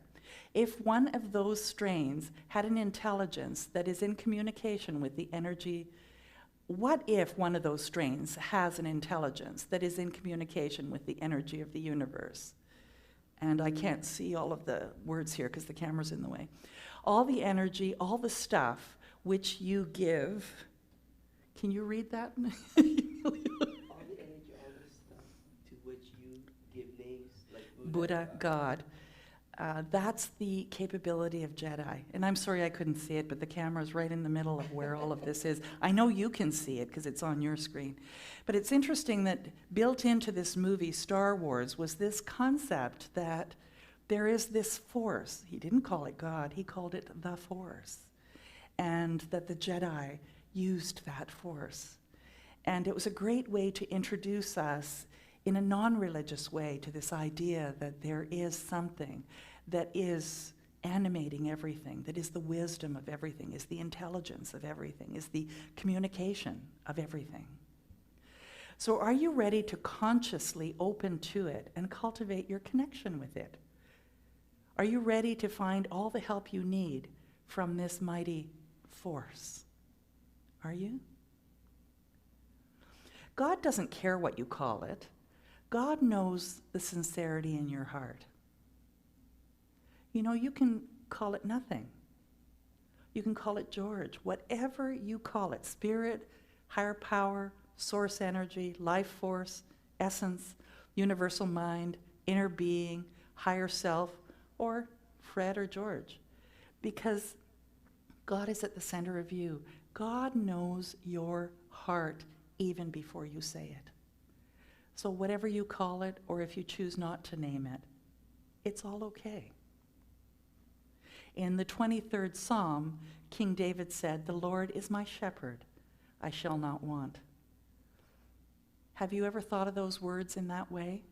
If one of those strains had an intelligence that is in communication with the energy, what if one of those strains has an intelligence that is in communication with the energy of the universe? And I can't see all of the words here because the camera's in the way. All the energy, all the stuff which you give. Can you read that? All the energy, all the stuff to which you give names like Buddha, God. That's the capability of Jedi. And I'm sorry I couldn't see it, but the camera's right in the middle of where all of this is. I know you can see it because it's on your screen. But it's interesting that built into this movie, Star Wars, was this concept that there is this force. He didn't call it God, he called it the Force. and that the Jedi used that force. And it was a great way to introduce us in a non-religious way to this idea that there is something that is animating everything, that is the wisdom of everything, is the intelligence of everything, is the communication of everything. So are you ready to consciously open to it and cultivate your connection with it? Are you ready to find all the help you need from this mighty force? Are you? God doesn't care what you call it. God knows the sincerity in your heart. You know, you can call it nothing. You can call it George. Whatever you call it, spirit, higher power, source energy, life force, essence, universal mind, inner being, higher self, or Fred or George. Because God is at the center of you. God knows your heart even before you say it. So whatever you call it, or if you choose not to name it, it's all okay. In the 23rd Psalm, King David said, "The Lord is my shepherd, I shall not want." Have you ever thought of those words in that way?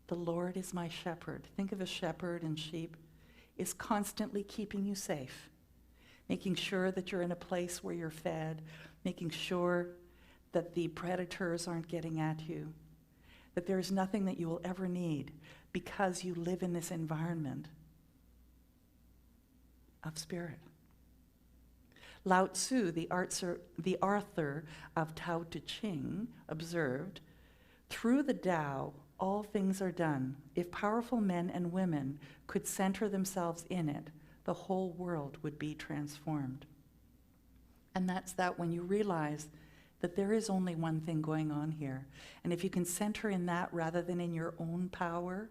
The Lord is my shepherd. Think of a shepherd and sheep is constantly keeping you safe, making sure that you're in a place where you're fed, making sure that the predators aren't getting at you, that there's nothing that you will ever need because you live in this environment of spirit. Lao Tzu, the author of Tao Te Ching, observed, "Through the Tao, all things are done. If powerful men and women could center themselves in it, the whole world would be transformed." And that's that when you realize that there is only one thing going on here. And if you can center in that rather than in your own power,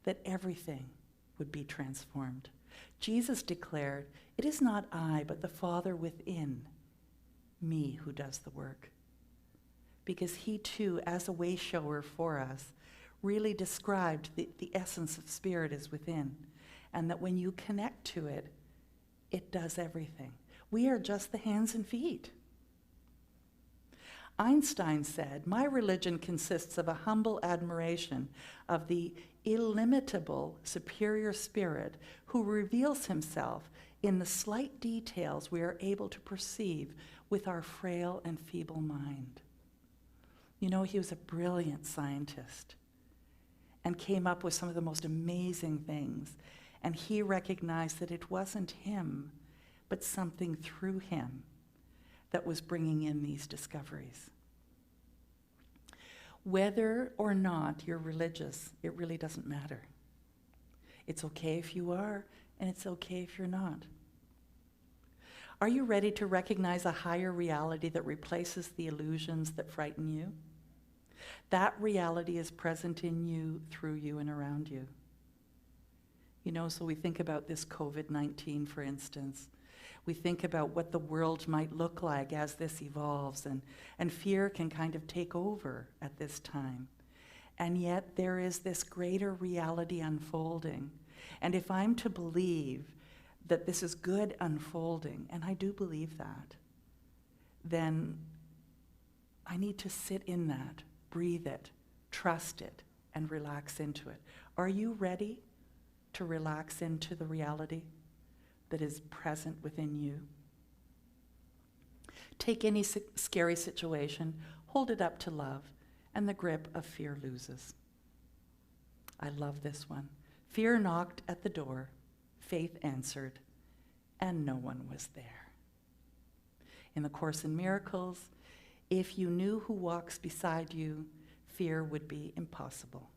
that everything would be transformed. Jesus declared, "It is not I, but the Father within me who does the work." Because he too, as a way shower for us, really described the essence of spirit is within. And that when you connect to it, it does everything. We are just the hands and feet. Einstein said, "My religion consists of a humble admiration of the illimitable superior spirit who reveals himself in the slight details we are able to perceive with our frail and feeble mind." You know, he was a brilliant scientist and came up with some of the most amazing things. And he recognized that it wasn't him, but something through him that was bringing in these discoveries. Whether or not you're religious, it really doesn't matter. It's okay if you are, and it's okay if you're not. Are you ready to recognize a higher reality that replaces the illusions that frighten you? That reality is present in you, through you, and around you. You know, so we think about this COVID-19, for instance. We think about what the world might look like as this evolves, and fear can kind of take over at this time. And yet there is this greater reality unfolding. And if I'm to believe that this is good unfolding, and I do believe that, then I need to sit in that, breathe it, trust it, and relax into it. Are you ready to relax into the reality that is present within you? Take any scary situation, hold it up to love, and the grip of fear loses. I love this one. Fear knocked at the door, faith answered, and no one was there. In the Course in Miracles, if you knew who walks beside you, fear would be impossible.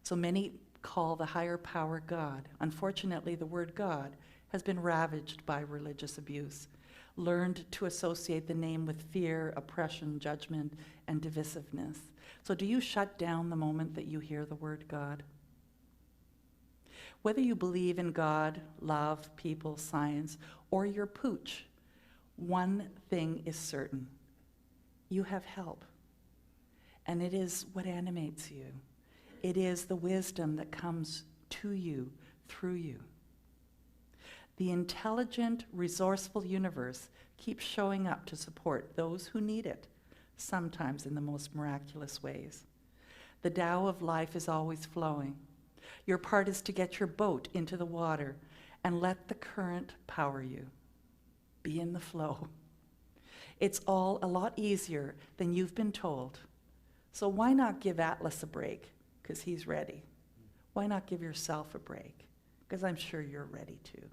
So many call the higher power God. Unfortunately, the word God has been ravaged by religious abuse, learned to associate the name with fear, oppression, judgment, and divisiveness. So do you shut down the moment that you hear the word God? Whether you believe in God, love, people, science, or your pooch, one thing is certain. You have help. And it is what animates you. It is the wisdom that comes to you, through you. The intelligent, resourceful universe keeps showing up to support those who need it, sometimes in the most miraculous ways. The Tao of life is always flowing. Your part is to get your boat into the water and let the current power you. Be in the flow. It's all a lot easier than you've been told. So why not give Atlas a break? Because he's ready. Why not give yourself a break? Because I'm sure you're ready too.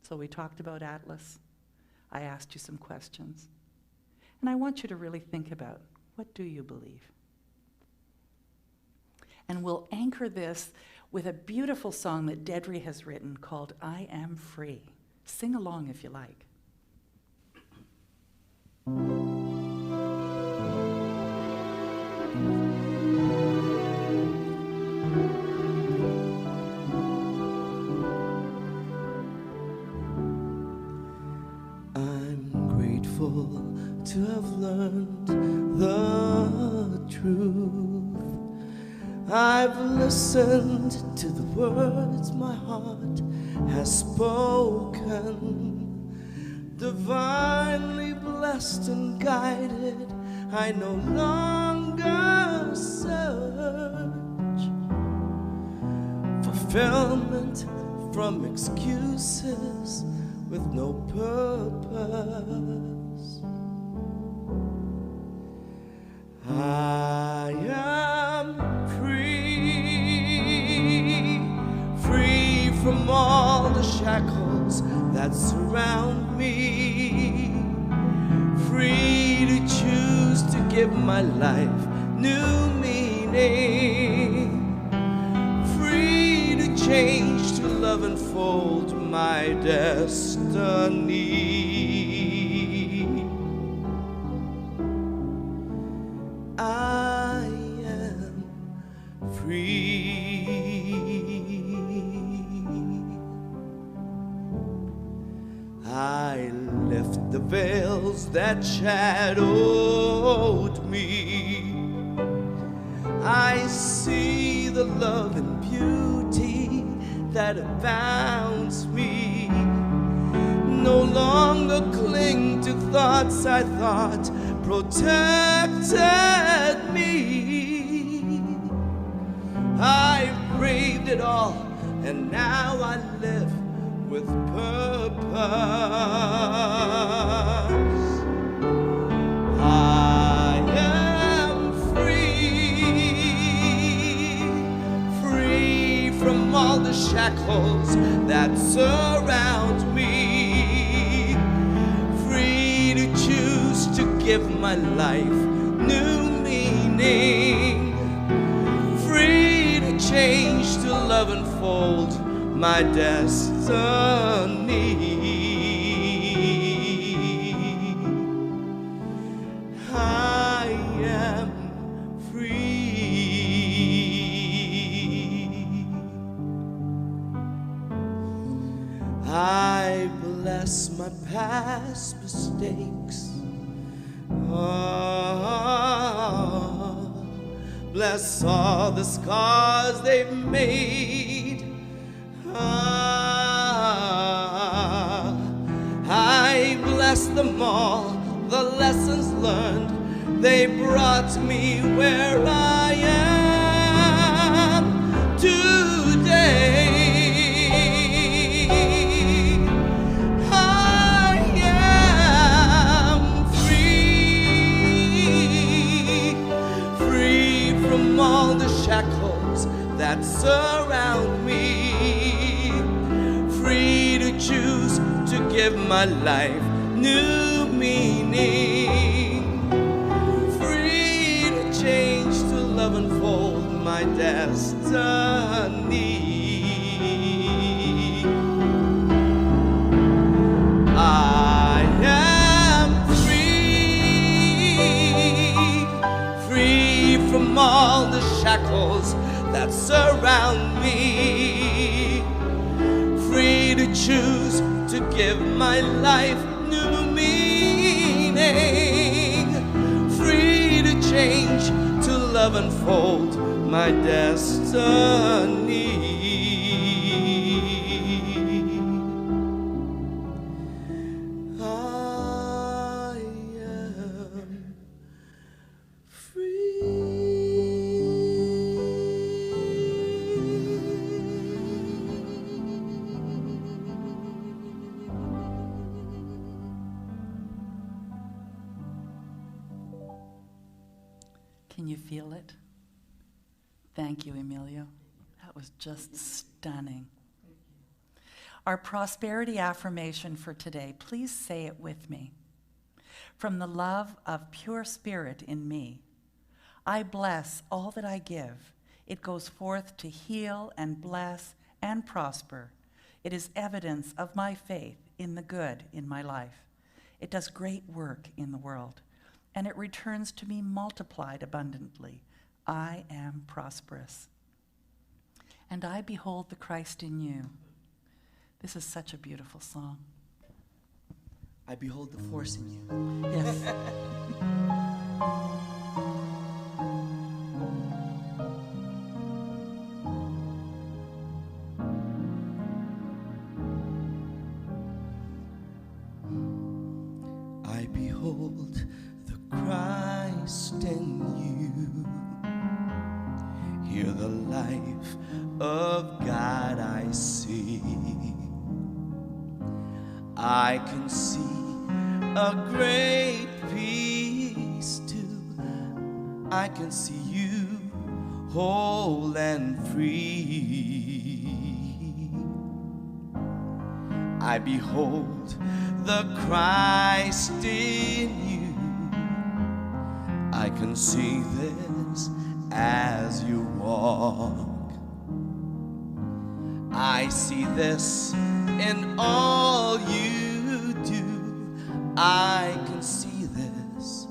So we talked about Atlas. I asked you some questions. And I want you to really think about, what do you believe? And we'll anchor this with a beautiful song that Dedri has written called I Am Free. Sing along if you like. I'm grateful to have learned the truth. I've listened to the words my heart has spoken. Divinely blessed and guided, I no longer search fulfillment from excuses with no purpose. I am free, free from all the shackles that surround me, free to choose to give my life new meaning, free to change, to love and fold my destiny. I am free. I lift the veils that shadowed me. I see the love and beauty that abounds me. No longer cling to thoughts I thought protected me. I've braved it all, and now I live with purpose. I am free, free from all the shackles that surround me, free to choose to give my life new meaning, free to change, to love and fold my destiny. I am free. I bless my past mistakes. Bless all the scars they've made. I bless them all, the lessons learned. They brought me where I am today. I am free, free from all the shackles that surround me, free to choose to give my life new meaning, free to change, to love and fold my destiny. I am free, free from all the shackles that surround me, free to choose to give my life new meaning, free to change, to love and fold my destiny. Can you feel it? Thank you, Emilio. That was just stunning. Our prosperity affirmation for today, please say it with me. From the love of pure spirit in me, I bless all that I give. It goes forth to heal and bless and prosper. It is evidence of my faith in the good in my life. It does great work in the world, and it returns to me multiplied abundantly. I am prosperous. And I behold the Christ in you. This is such a beautiful song. I behold the force in you. Yes. I behold the Christ in you. Hear the life of God I see. I can see a great peace too. I can see you whole and free. I behold the Christ in you. I can see this as you walk. I see this in all you do. I can see this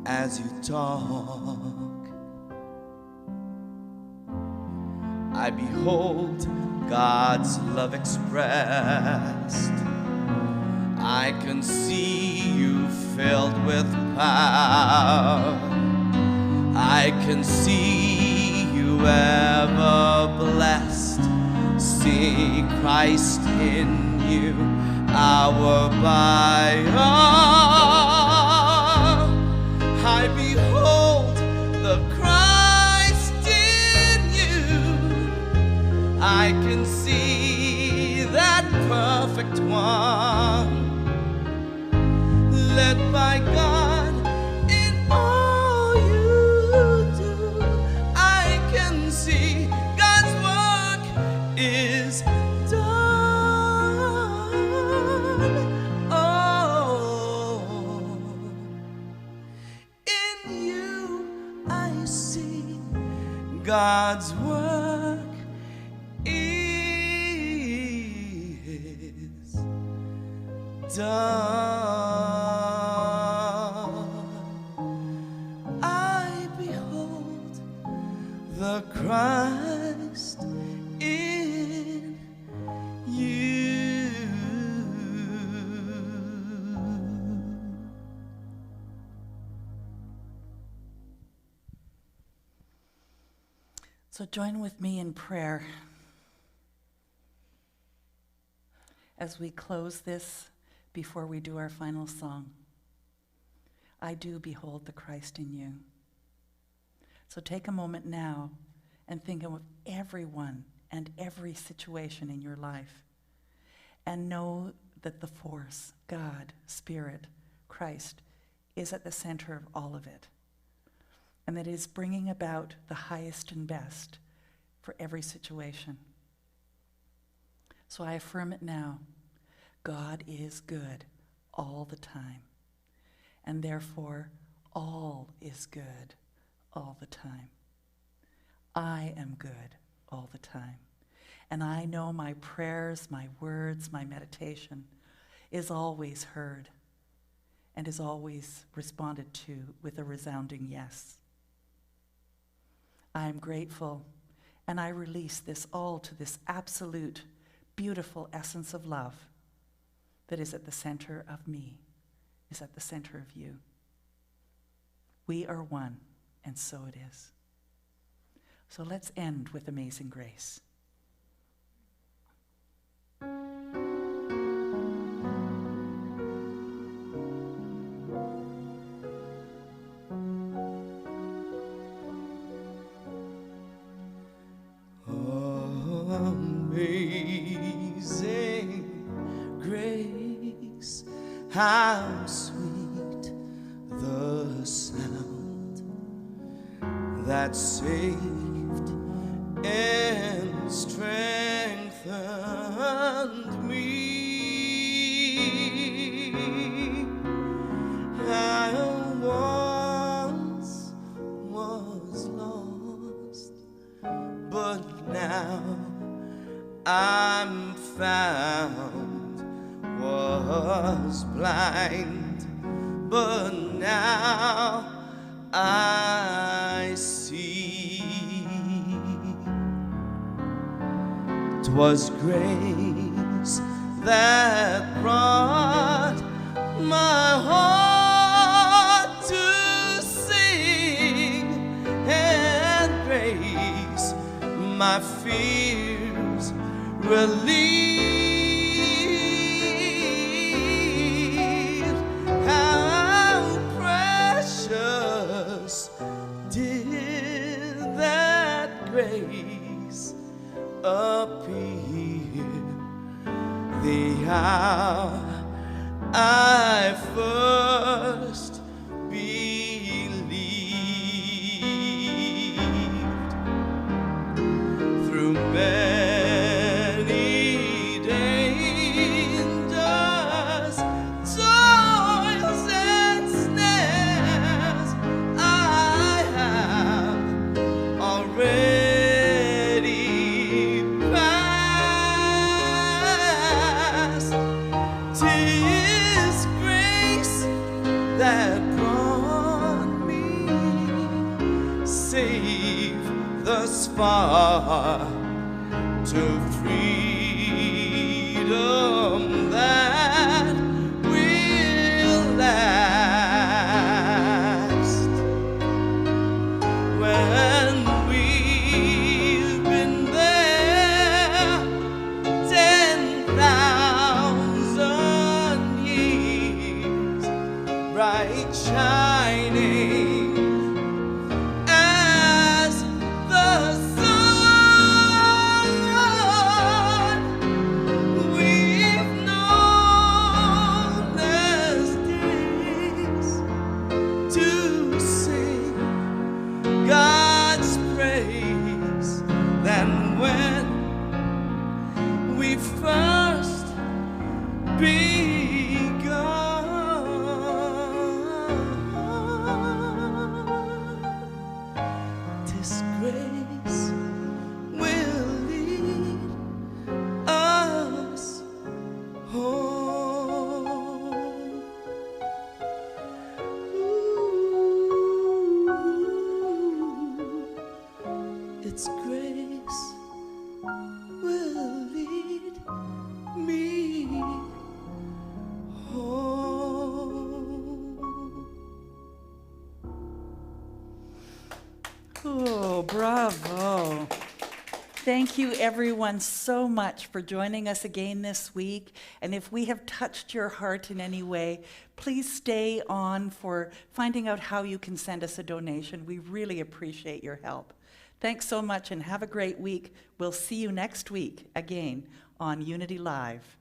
as you talk. I behold God's love expressed. I can see you filled with power. I can see you ever blessed. See Christ in you, hour by hour. I behold the Christ in you. I can see that perfect one, led by God in all you do. I can see God's work is done. Oh, in you I see God's work is done. I behold the Christ in you. So join with me in prayer as we close this before we do our final song. I do behold the Christ in you. So take a moment now and think of everyone and every situation in your life, and know that the force, God, Spirit, Christ, is at the center of all of it, and that it is bringing about the highest and best for every situation. So I affirm it now. God is good all the time, and therefore all is good all the time. I am good all the time, and I know my prayers, my words, my meditation is always heard and is always responded to with a resounding yes. I am grateful, and I release this all to this absolute, beautiful essence of love that is at the center of me, is at the center of you. We are one, and so it is. So let's end with Amazing Grace. Amazing grace, how sweet the sound that saved and strengthened me. I once was lost, but now I'm found. Was blind, but now I see. 'Twas grace that brought my heart to sing, and grace my fears relieved. How precious did that grace appear the hour I first believed. Through many dangers, toils and snares, I have already passed. 'Tis grace that brought me safe thus far to freedom that will last. When we've been there 10,000 years, bright shining as the sun. We've known as days to sing God's praise than when we first begun. 'Tis grace will lead us home. Ooh, it's grace will lead me home. Oh, bravo. Thank you, everyone, so much for joining us again this week. And if we have touched your heart in any way, please stay on for finding out how you can send us a donation. We really appreciate your help. Thanks so much and have a great week. We'll see you next week again on Unity Live.